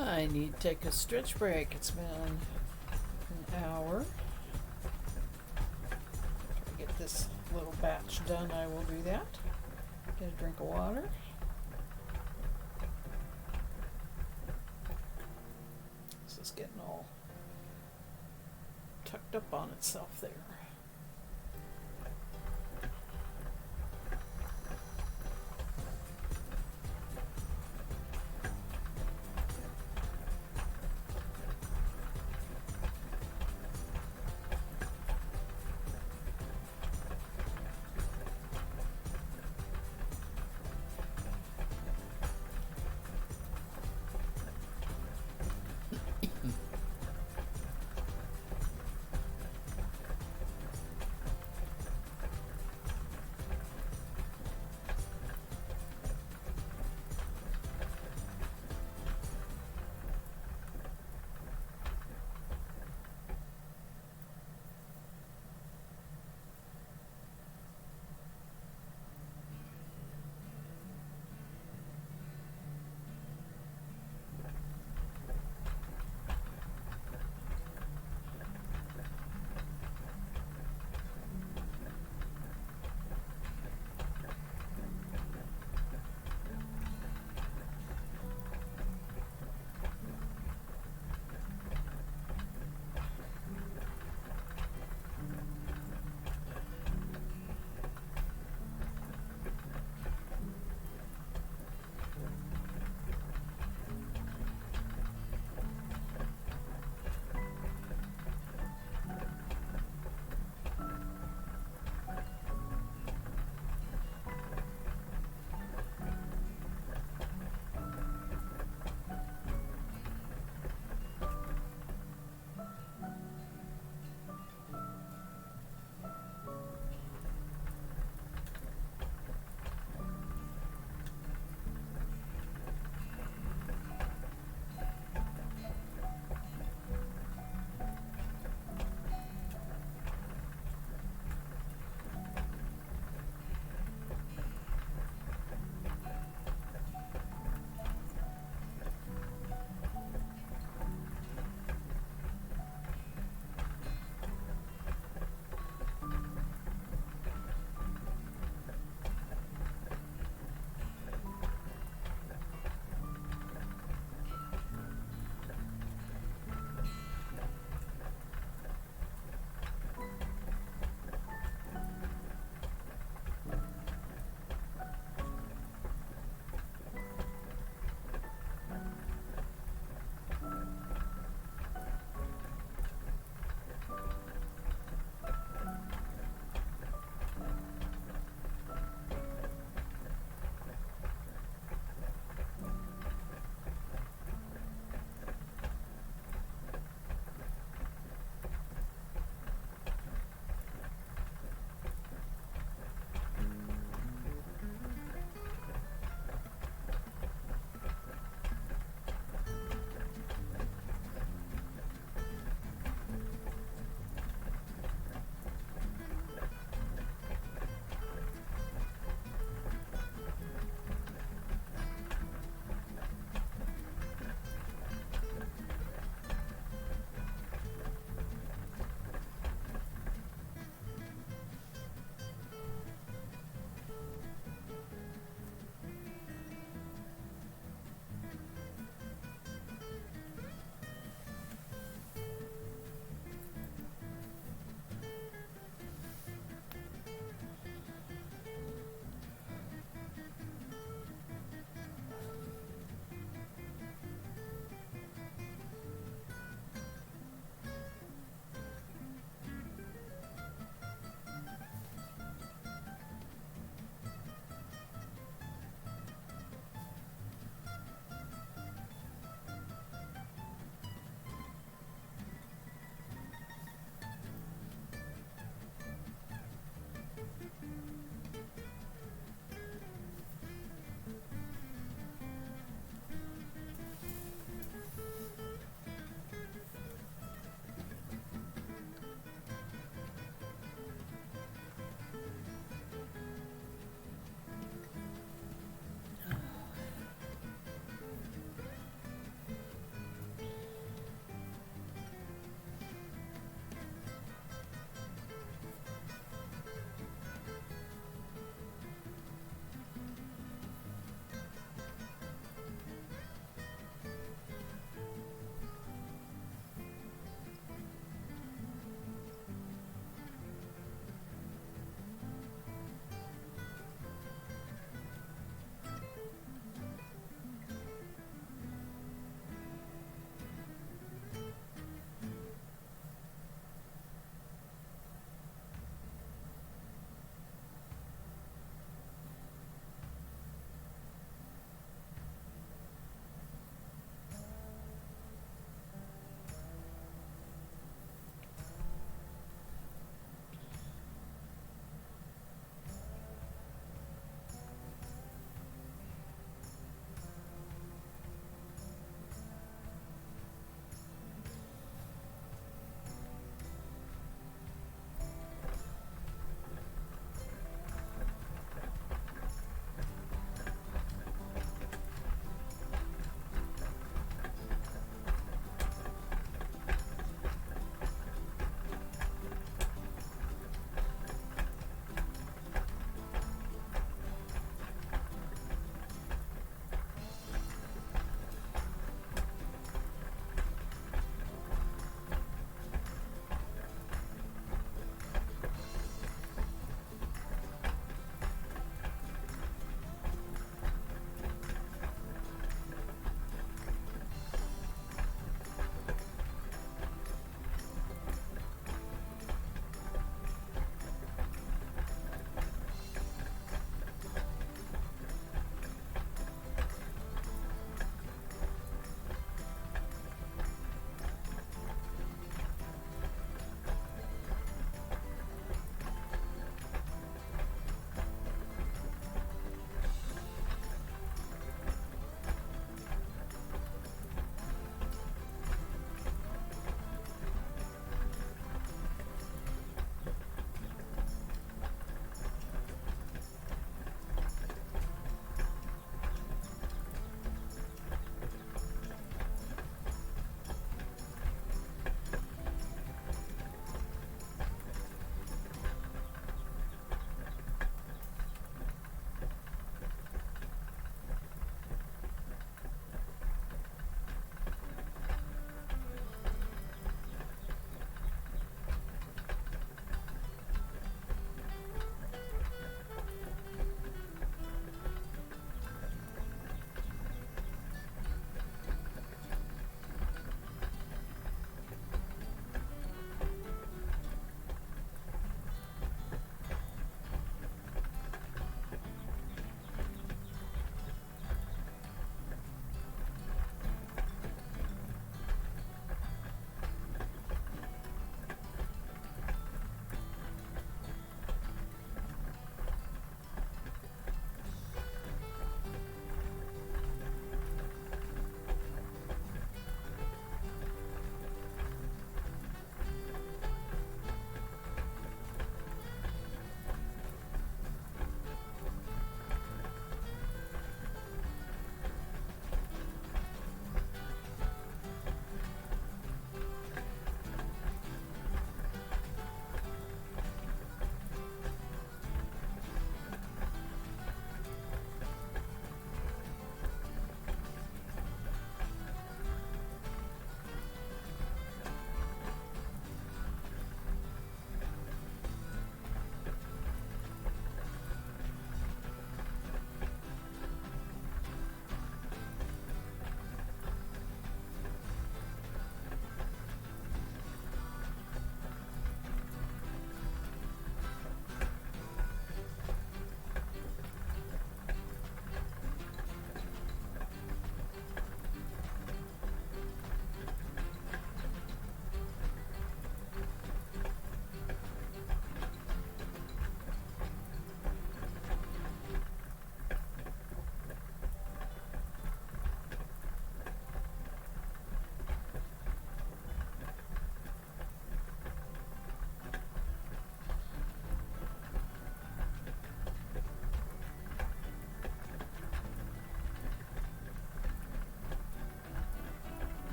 I need to take a stretch break. It's been an hour. Try to get this little batch done. I will do that. Get a drink of water. This is getting all tucked up on itself there.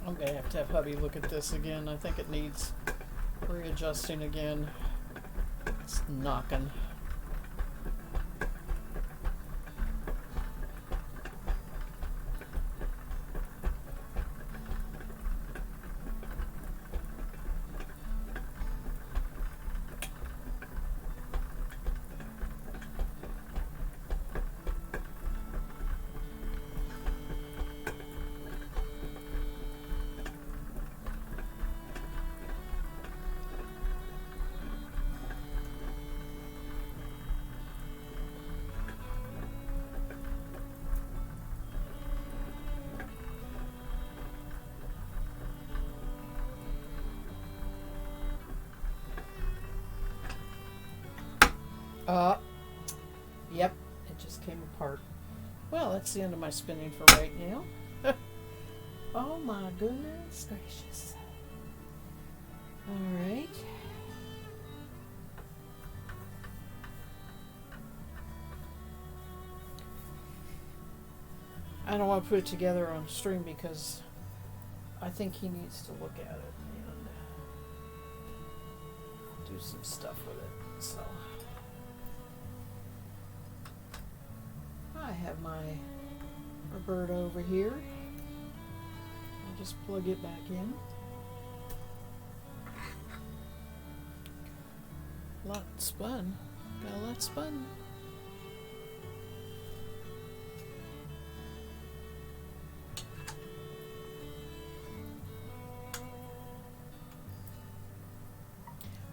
I'm going to have hubby look at this again. I think it needs readjusting again. It's knocking. Yep, it just came apart. Well, that's the end of my spinning for right now. Oh my goodness gracious. Alright. I don't want to put it together on stream because I think he needs to look at it and do some stuff with it. So I have my Roberta over here. I'll just plug it back in. A lot spun. Got a lot spun.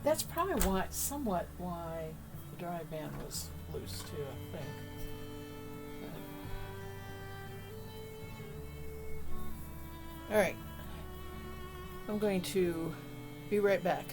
That's probably somewhat why the drive band was loose too, I think. Alright. I'm going to be right back.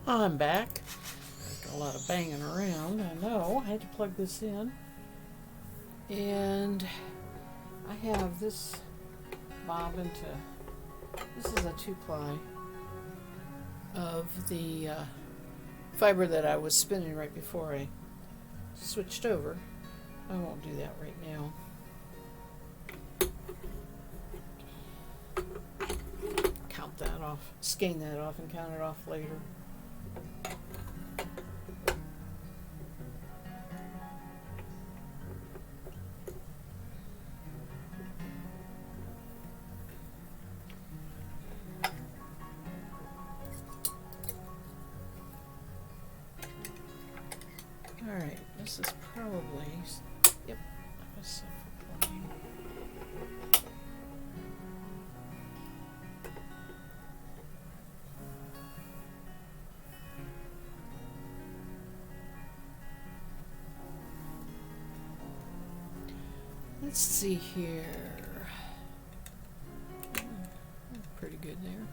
I'm back. A lot of banging around, I know. I had to plug this in. And I have this bobbin to, this is a 2-ply of the fiber that I was spinning right before I switched over. I won't do that right now. Count that off, skein that off and count it off later. Alright, this is probably, yep, that's for playing. Let's see here. Pretty good there.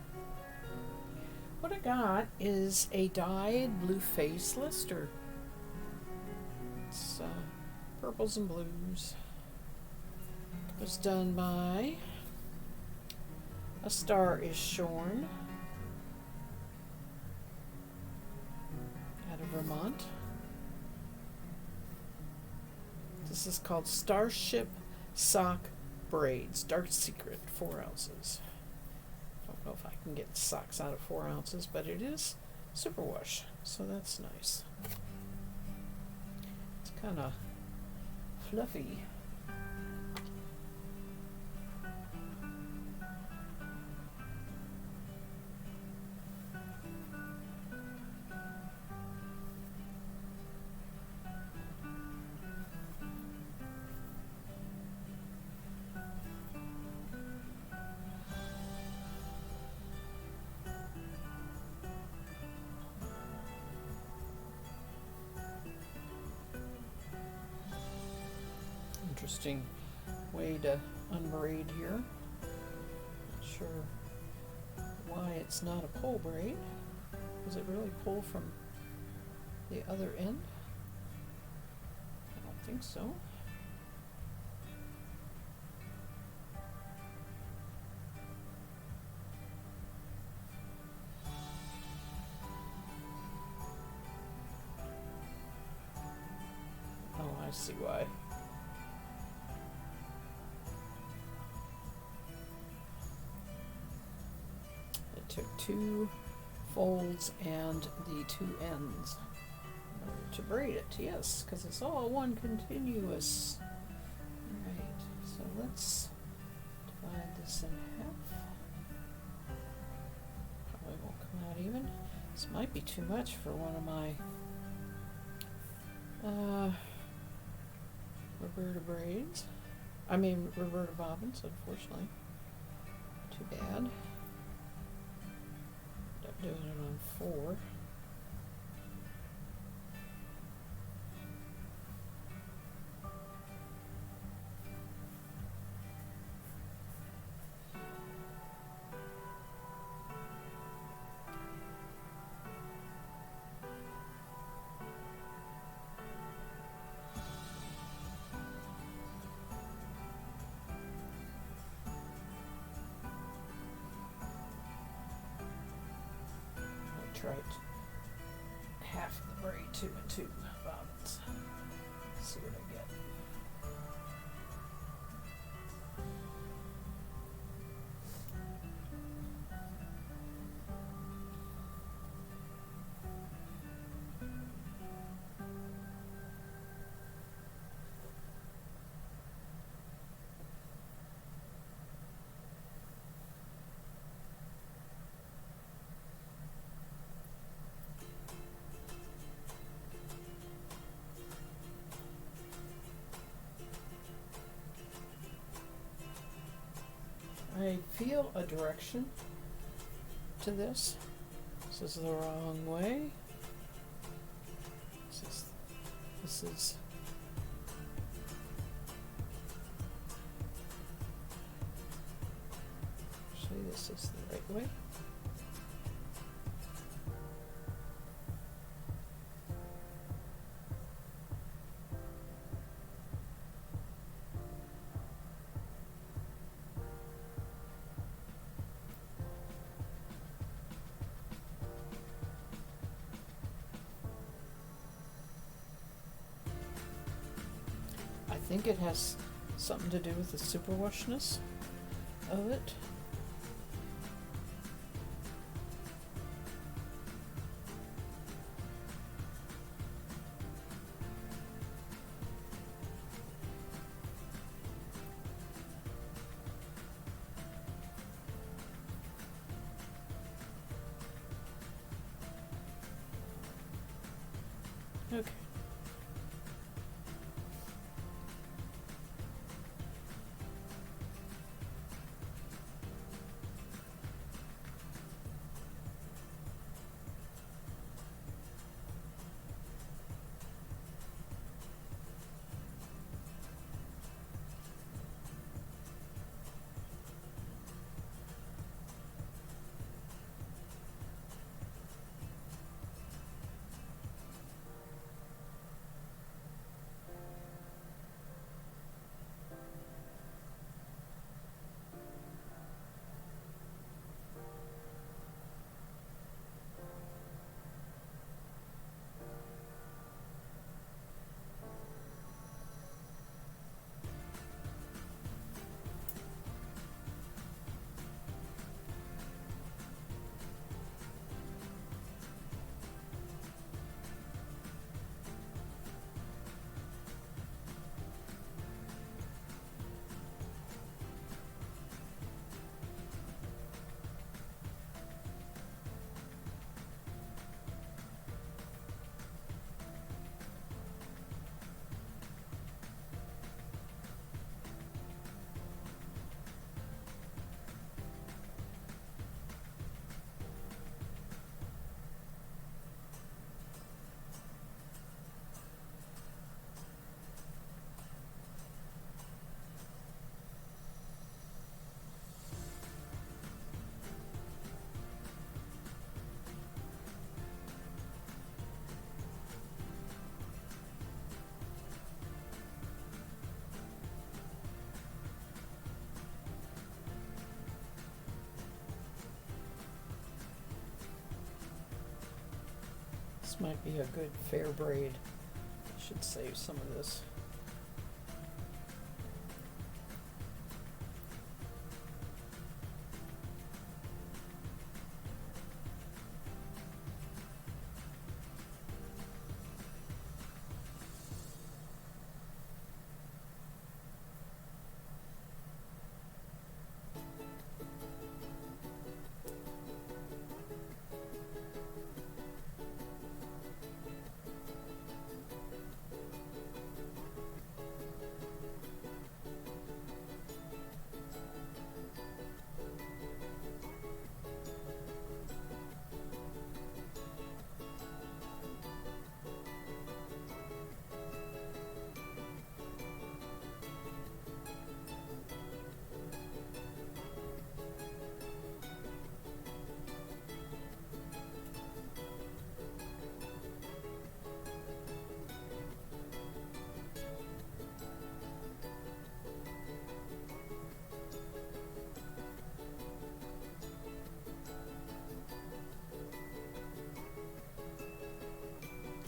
What I got is a dyed blue face Lister. It's purples and blues. It was done by A Star Is Shorn out of Vermont. This is called Starship Sock Braids, Dark Secret, 4 ounces. Don't know if I can get socks out of 4 ounces, but it is superwash, so that's nice. It's kind of fluffy. Interesting way to unbraid here. Not sure why it's not a pull braid. Does it really pull from the other end? I don't think so. Oh, I see why. Took 2 folds and the 2 ends in order to braid it. Yes, because it's all one continuous. Alright, so let's divide this in half. Probably won't come out even. This might be too much for one of my Roberta braids. I mean Roberta bobbins, unfortunately. Too bad. Doing it on 4. Tried half of the braid, 2 and 2 bobbins. See what I get. I feel a direction to this. This is the wrong way. This is actually this is the right way. think it has something to do with the superwashness of it. Okay. This might be a good fair braid. I should save some of this.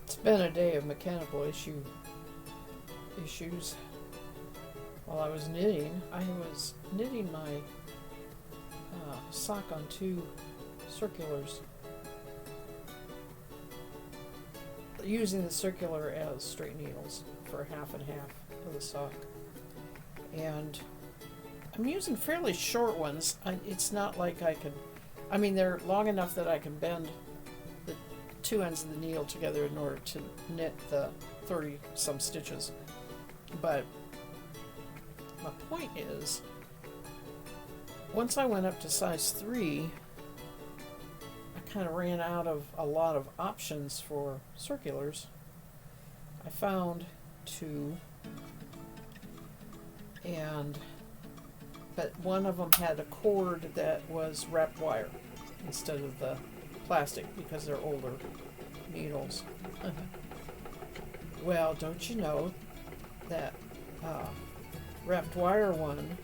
It's been a day of mechanical issues. While I was knitting, my sock on two circulars, using the circular as straight needles for half and half of the sock. And I'm using fairly short ones. It's not like they're long enough that I can bend the two ends of the needle together in order to knit the 30 some stitches. But my point is, once I went up to size 3, I kind of ran out of a lot of options for circulars. I found 2, but one of them had a cord that was wrapped wire instead of the plastic because they're older needles. Well, don't you know that wrapped wire one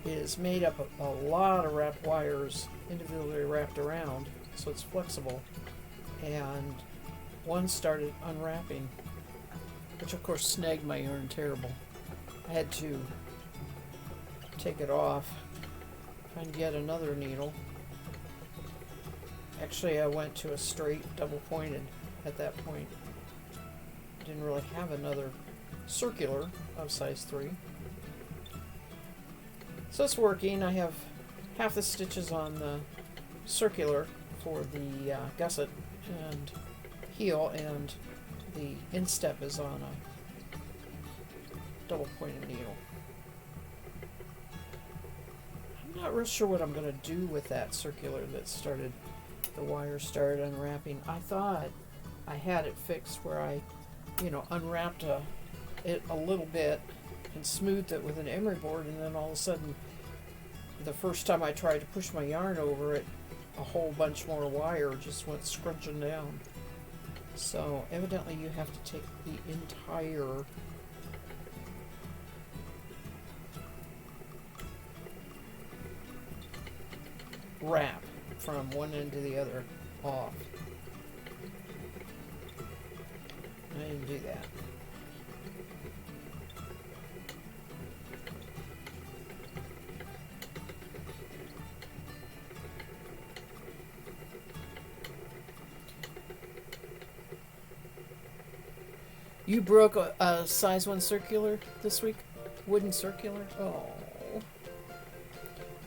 is made up of a lot of wrapped wires individually wrapped around, so it's flexible. And one started unwrapping which of course snagged my yarn terrible. I had to take it off, find yet another needle. Actually, I went to a straight double pointed at that point. Didn't really have another circular of size 3. So it's working. I have half the stitches on the circular for the gusset and heel, and the instep is on a double pointed needle. I'm not real sure what I'm going to do with that circular that started, the wire started unwrapping. I thought I had it fixed where I, unwrapped it a little bit and smoothed it with an emery board, and then all of a sudden, the first time I tried to push my yarn over it, a whole bunch more wire just went scrunching down. So evidently you have to take the entire wrap from one end to the other off. I didn't do that. You broke a size 1 circular this week? Wooden circular? Oh.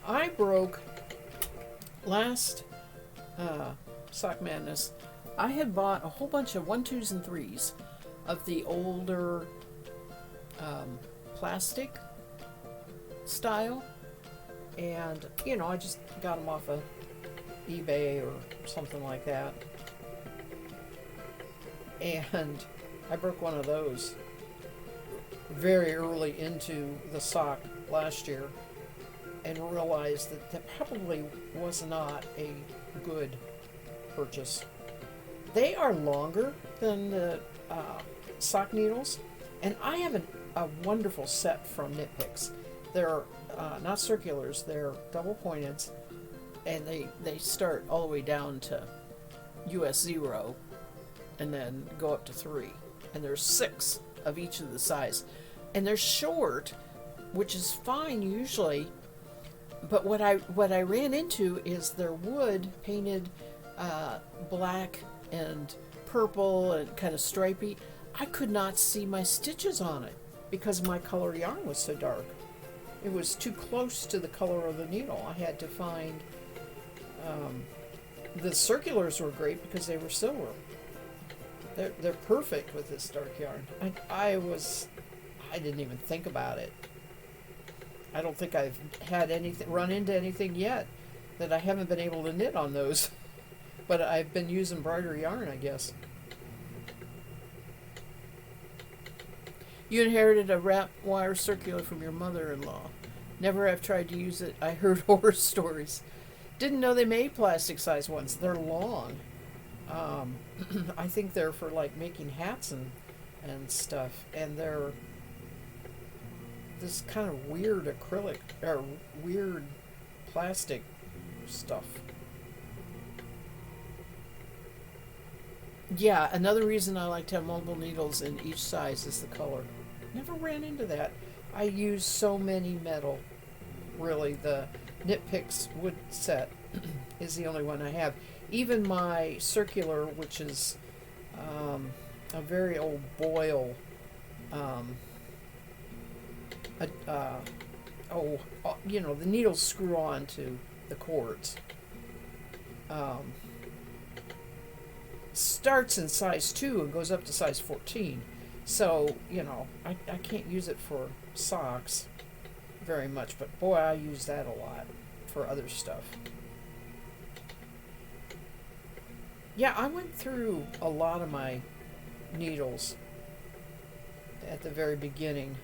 I broke last Sock Madness. I had bought a whole bunch of 1, 2s, and 3s of the older plastic style. And, I just got them off of eBay or something like that. And I broke one of those very early into the sock last year and realized that probably was not a good purchase. They are longer than the sock needles, and I have a wonderful set from Knit Picks. They're not circulars, they're double pointed, and they start all the way down to US 0 and then go up to 3. And there's 6 of each of the size. And they're short, which is fine usually. But what I ran into is their wood painted black and purple and kind of stripy. I could not see my stitches on it because my color yarn was so dark. It was too close to the color of the needle. I had to find the circulars were great because they were silver. They're perfect with this dark yarn. I didn't even think about it. I don't think I've had run into anything yet that I haven't been able to knit on those. But I've been using brighter yarn, I guess. You inherited a wrap wire circular from your mother-in-law. Never have tried to use it. I heard horror stories. Didn't know they made plastic size ones. They're long. I think they're for like making hats and stuff, and they're this kind of weird acrylic or weird plastic stuff. Yeah, another reason I like to have multiple needles in each size is the color. Never ran into that. I use so many metal. Really, the Knit Picks wood set is the only one I have. Even my circular, which is a very old Boyle, the needles screw on to the cords. Starts in size 2 and goes up to size 14. So, I can't use it for socks very much, but boy, I use that a lot for other stuff. Yeah, I went through a lot of my needles at the very beginning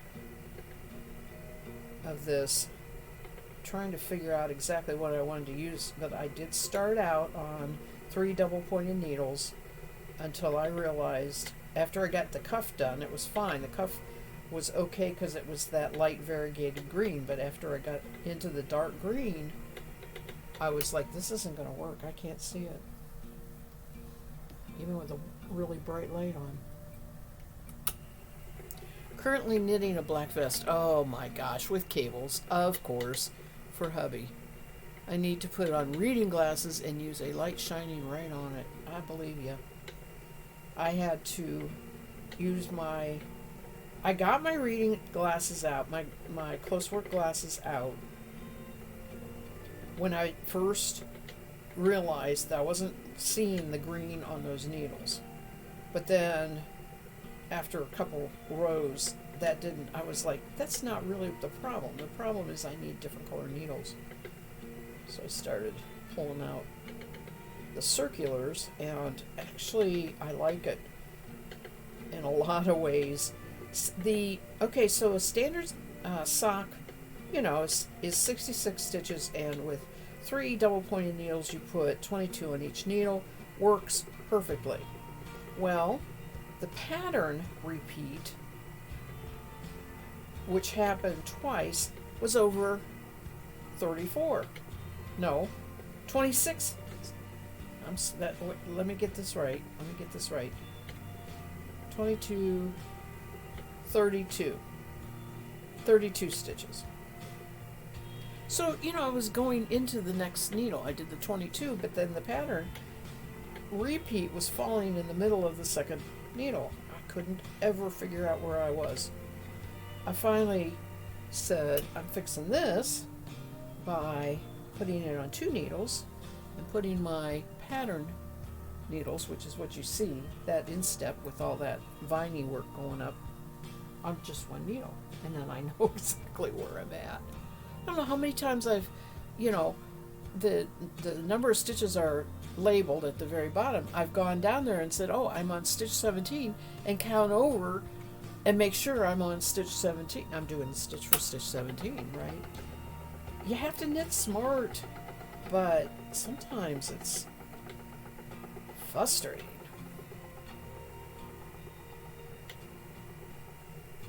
of this, trying to figure out exactly what I wanted to use, but I did start out on 3 double pointed needles until I realized after I got the cuff done, it was fine. The cuff was okay because it was that light variegated green, but after I got into the dark green, I was like, this isn't going to work. I can't see it. Even with a really bright light on. Currently knitting a black vest. Oh my gosh, with cables, of course, for hubby. I need to put on reading glasses and use a light shining right on it. I believe you. I had to use I got my reading glasses out, my close work glasses out, when I first realized that I wasn't seeing the green on those needles. But then, after a couple rows, I was like, that's not really the problem. The problem is I need different color needles. So I started pulling out the circulars, and actually I like it in a lot of ways. So a standard sock, is 66 stitches, and with 3 double pointed needles you put 22 on each needle, works perfectly. Well, the pattern repeat, which happened twice, was over 34. No, 26. Let me get this right. 22, 32. 32 stitches. So, I was going into the next needle. I did the 22, but then the pattern repeat was falling in the middle of the second needle. I couldn't ever figure out where I was. I finally said, I'm fixing this by putting it on 2 needles and putting my pattern needles, which is what you see, that instep with all that viney work going up, on just 1 needle. And then I know exactly where I'm at. I don't know how many times I've, the number of stitches are labeled at the very bottom. I've gone down there and said, oh, I'm on stitch 17, and count over and make sure I'm on stitch 17. I'm doing the stitch for stitch 17, right? You have to knit smart, but sometimes it's frustrating.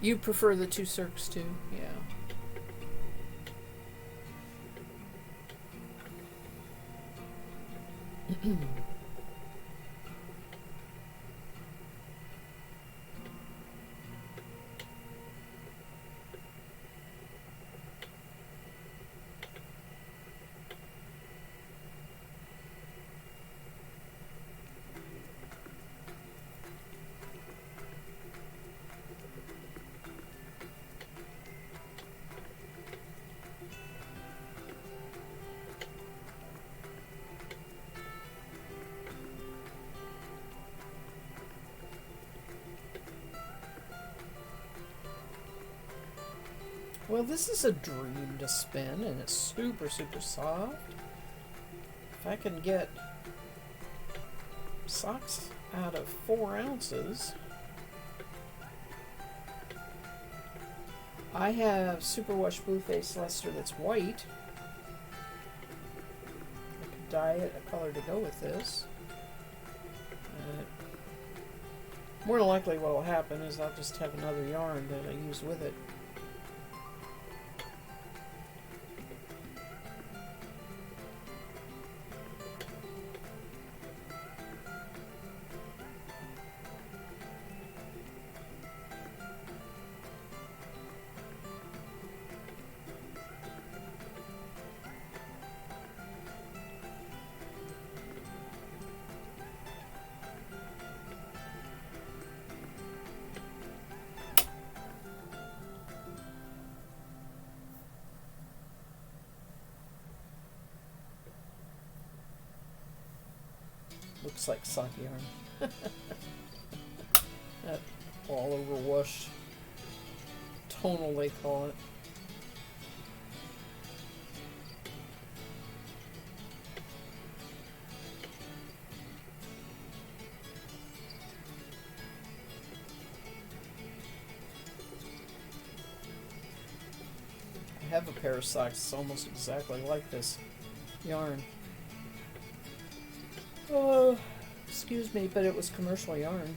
You prefer the 2 circs too? Yeah. Well, this is a dream to spin, and it's super, super soft. If I can get socks out of 4 ounces. I have Superwash Blueface Leicester that's white. I could dye it a color to go with this. More than likely what will happen is I'll just have another yarn that I use with it. Looks like sock yarn. That all over wash tonal, they call it. I have a pair of socks that's almost exactly like this yarn. Oh, excuse me, but it was commercial yarn.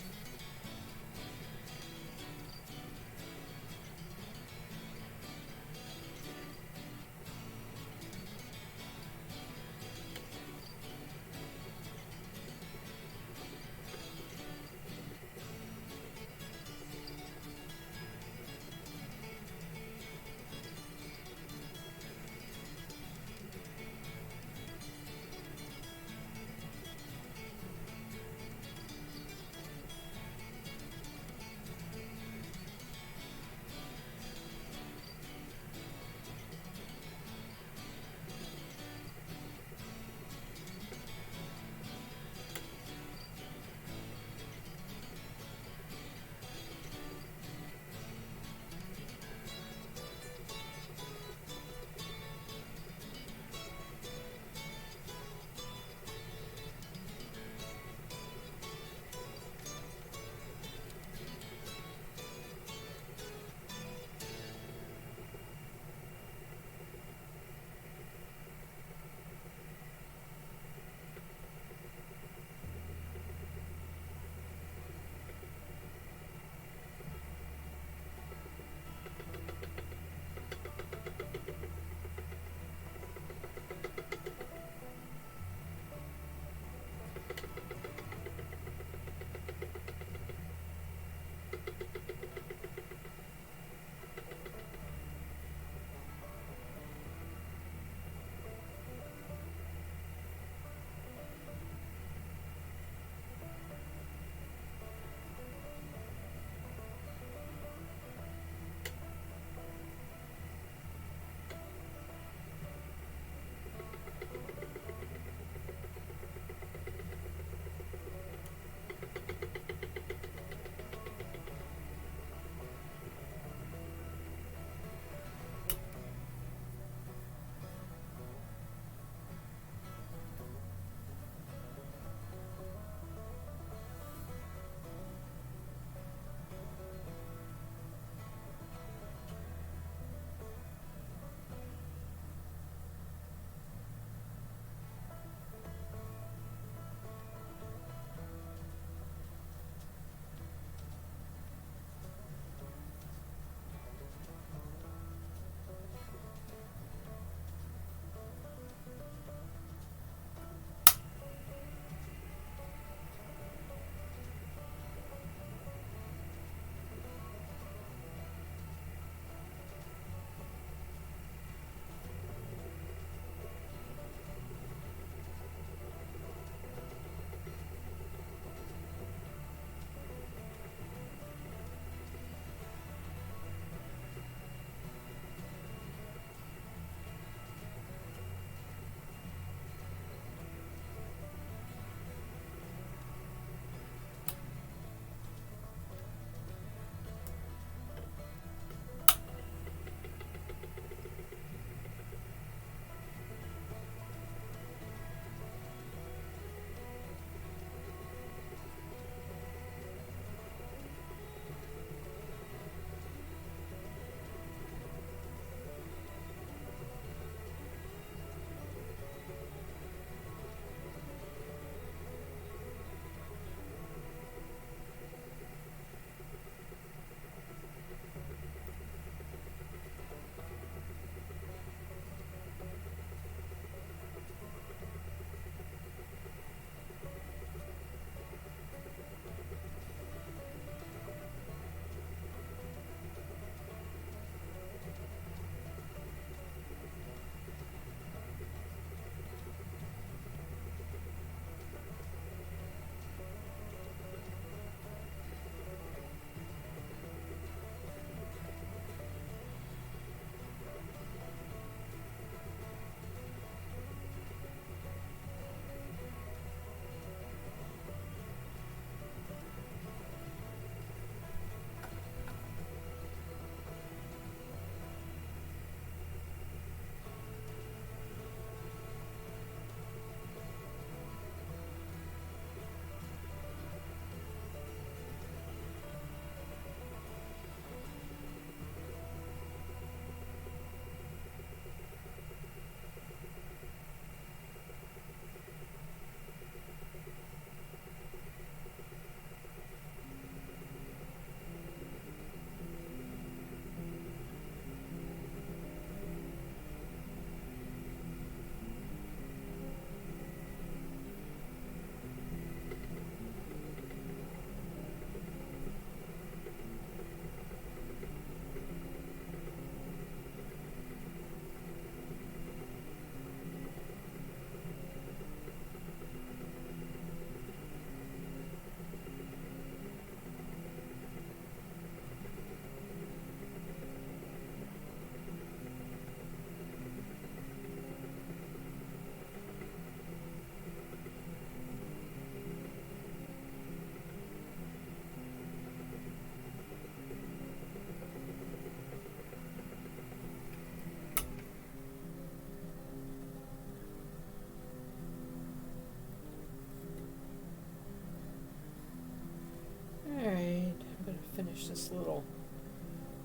finish this little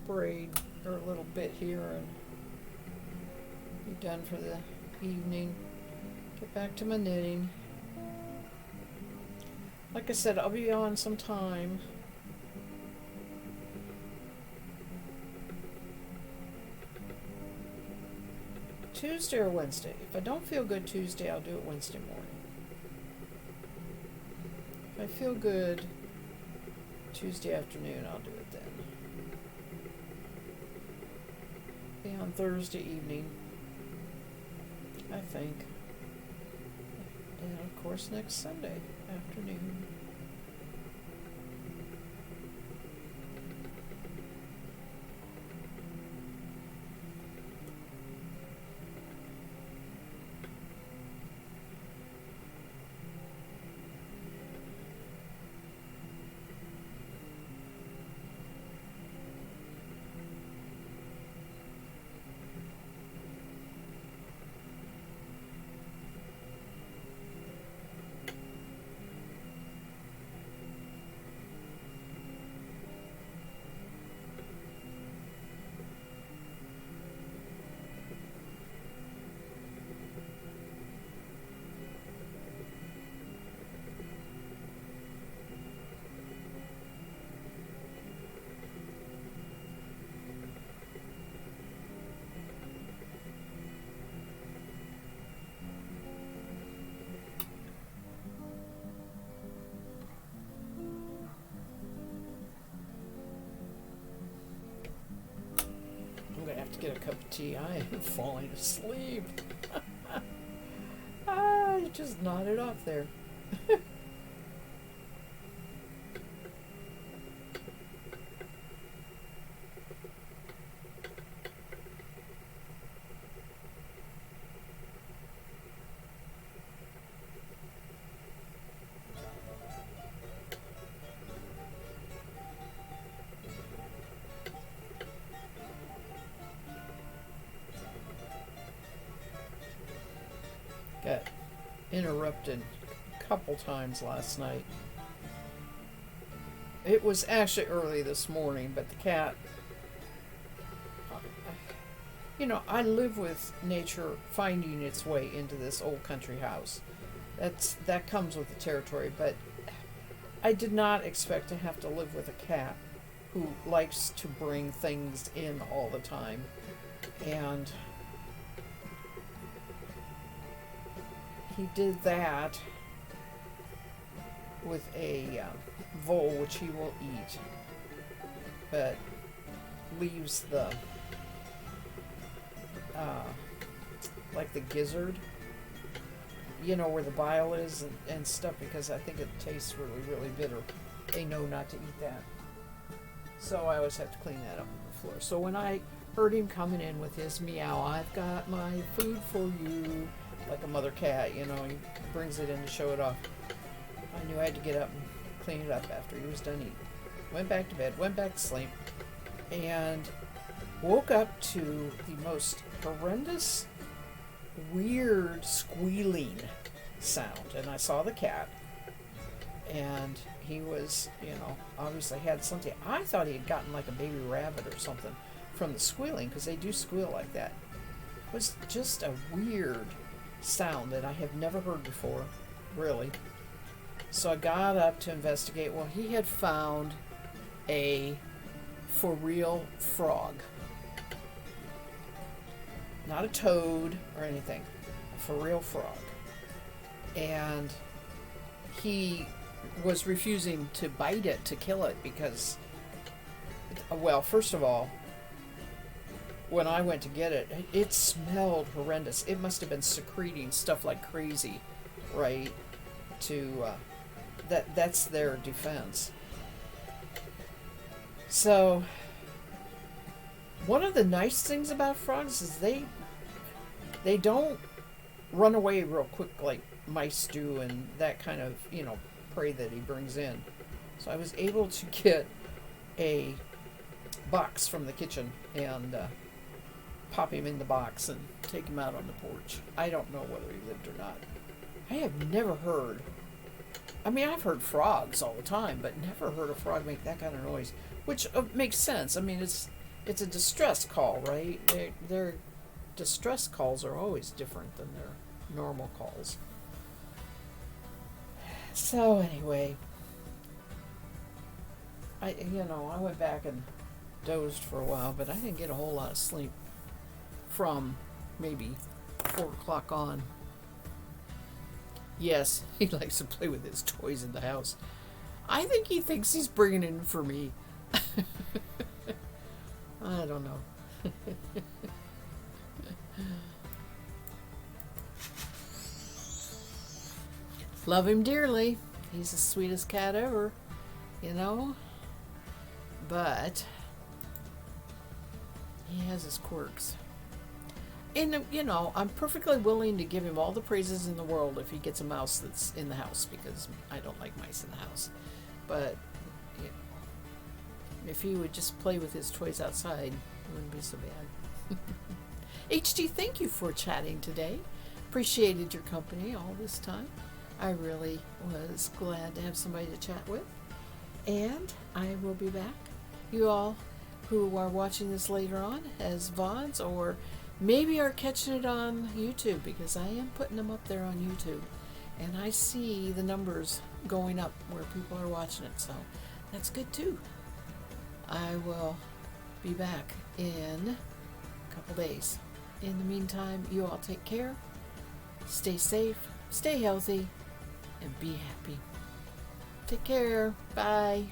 braid or a little bit here and be done for the evening. Get back to my knitting. Like I said, I'll be on sometime. Tuesday or Wednesday. If I don't feel good Tuesday, I'll do it Wednesday morning. If I feel good Tuesday afternoon, I'll do it then. Be on Thursday evening, I think. And of course next Sunday afternoon. To get a cup of tea. I am falling asleep. I just nodded off there. Got interrupted a couple times last night. It was actually early this morning, but the cat, you know, I live with nature finding its way into this old country house. That comes with the territory, but I did not expect to have to live with a cat who likes to bring things in all the time. And he did that with a vole, which he will eat, but leaves the like the gizzard, you know, where the bile is and stuff, because I think it tastes really, really bitter. They know not to eat that. So I always have to clean that up on the floor. So when I heard him coming in with his meow, I've got my food for you, like a mother cat, you know, he brings it in to show it off. I knew I had to get up and clean it up after he was done eating. Went back to bed, went back to sleep, and woke up to the most horrendous, weird squealing sound. And I saw the cat, and he was, you know, obviously had something. I thought he had gotten like a baby rabbit or something from the squealing, because they do squeal like that. It was just a weird sound that I have never heard before, really. So I got up to investigate. Well, he had found a for real frog. Not a toad or anything. A for real frog. And he was refusing to bite it, to kill it, because, well, first of all, when I went to get it, it smelled horrendous. It must have been secreting stuff like crazy, right? To that's their defense. So one of the nice things about frogs is they don't run away real quick like mice do, and that kind of, you know, prey that he brings in. So I was able to get a box from the kitchen and pop him in the box and take him out on the porch. I don't know whether he lived or not. I have never heard.
I mean, I've heard frogs all the time, but never heard a frog make that kind of noise, which makes sense. I mean, it's a distress call, right? Their distress calls are always different than their normal calls. So anyway, I went back and dozed for a while, but I didn't get a whole lot of sleep from maybe 4 o'clock on. Yes, he likes to play with his toys in the house. I think he thinks he's bringing it in for me. I don't know. Love him dearly. He's the sweetest cat ever, you know. But he has his quirks. And, I'm perfectly willing to give him all the praises in the world if he gets a mouse that's in the house, because I don't like mice in the house. But if he would just play with his toys outside, it wouldn't be so bad. HG, thank you for chatting today. Appreciated your company all this time. I really was glad to have somebody to chat with. And I will be back. You all who are watching this later on as VODs, or maybe are catching it on YouTube, because I am putting them up there on YouTube. And I see the numbers going up where people are watching it, so that's good too. I will be back in a couple days. In the meantime, you all take care, stay safe, stay healthy, and be happy. Take care. Bye.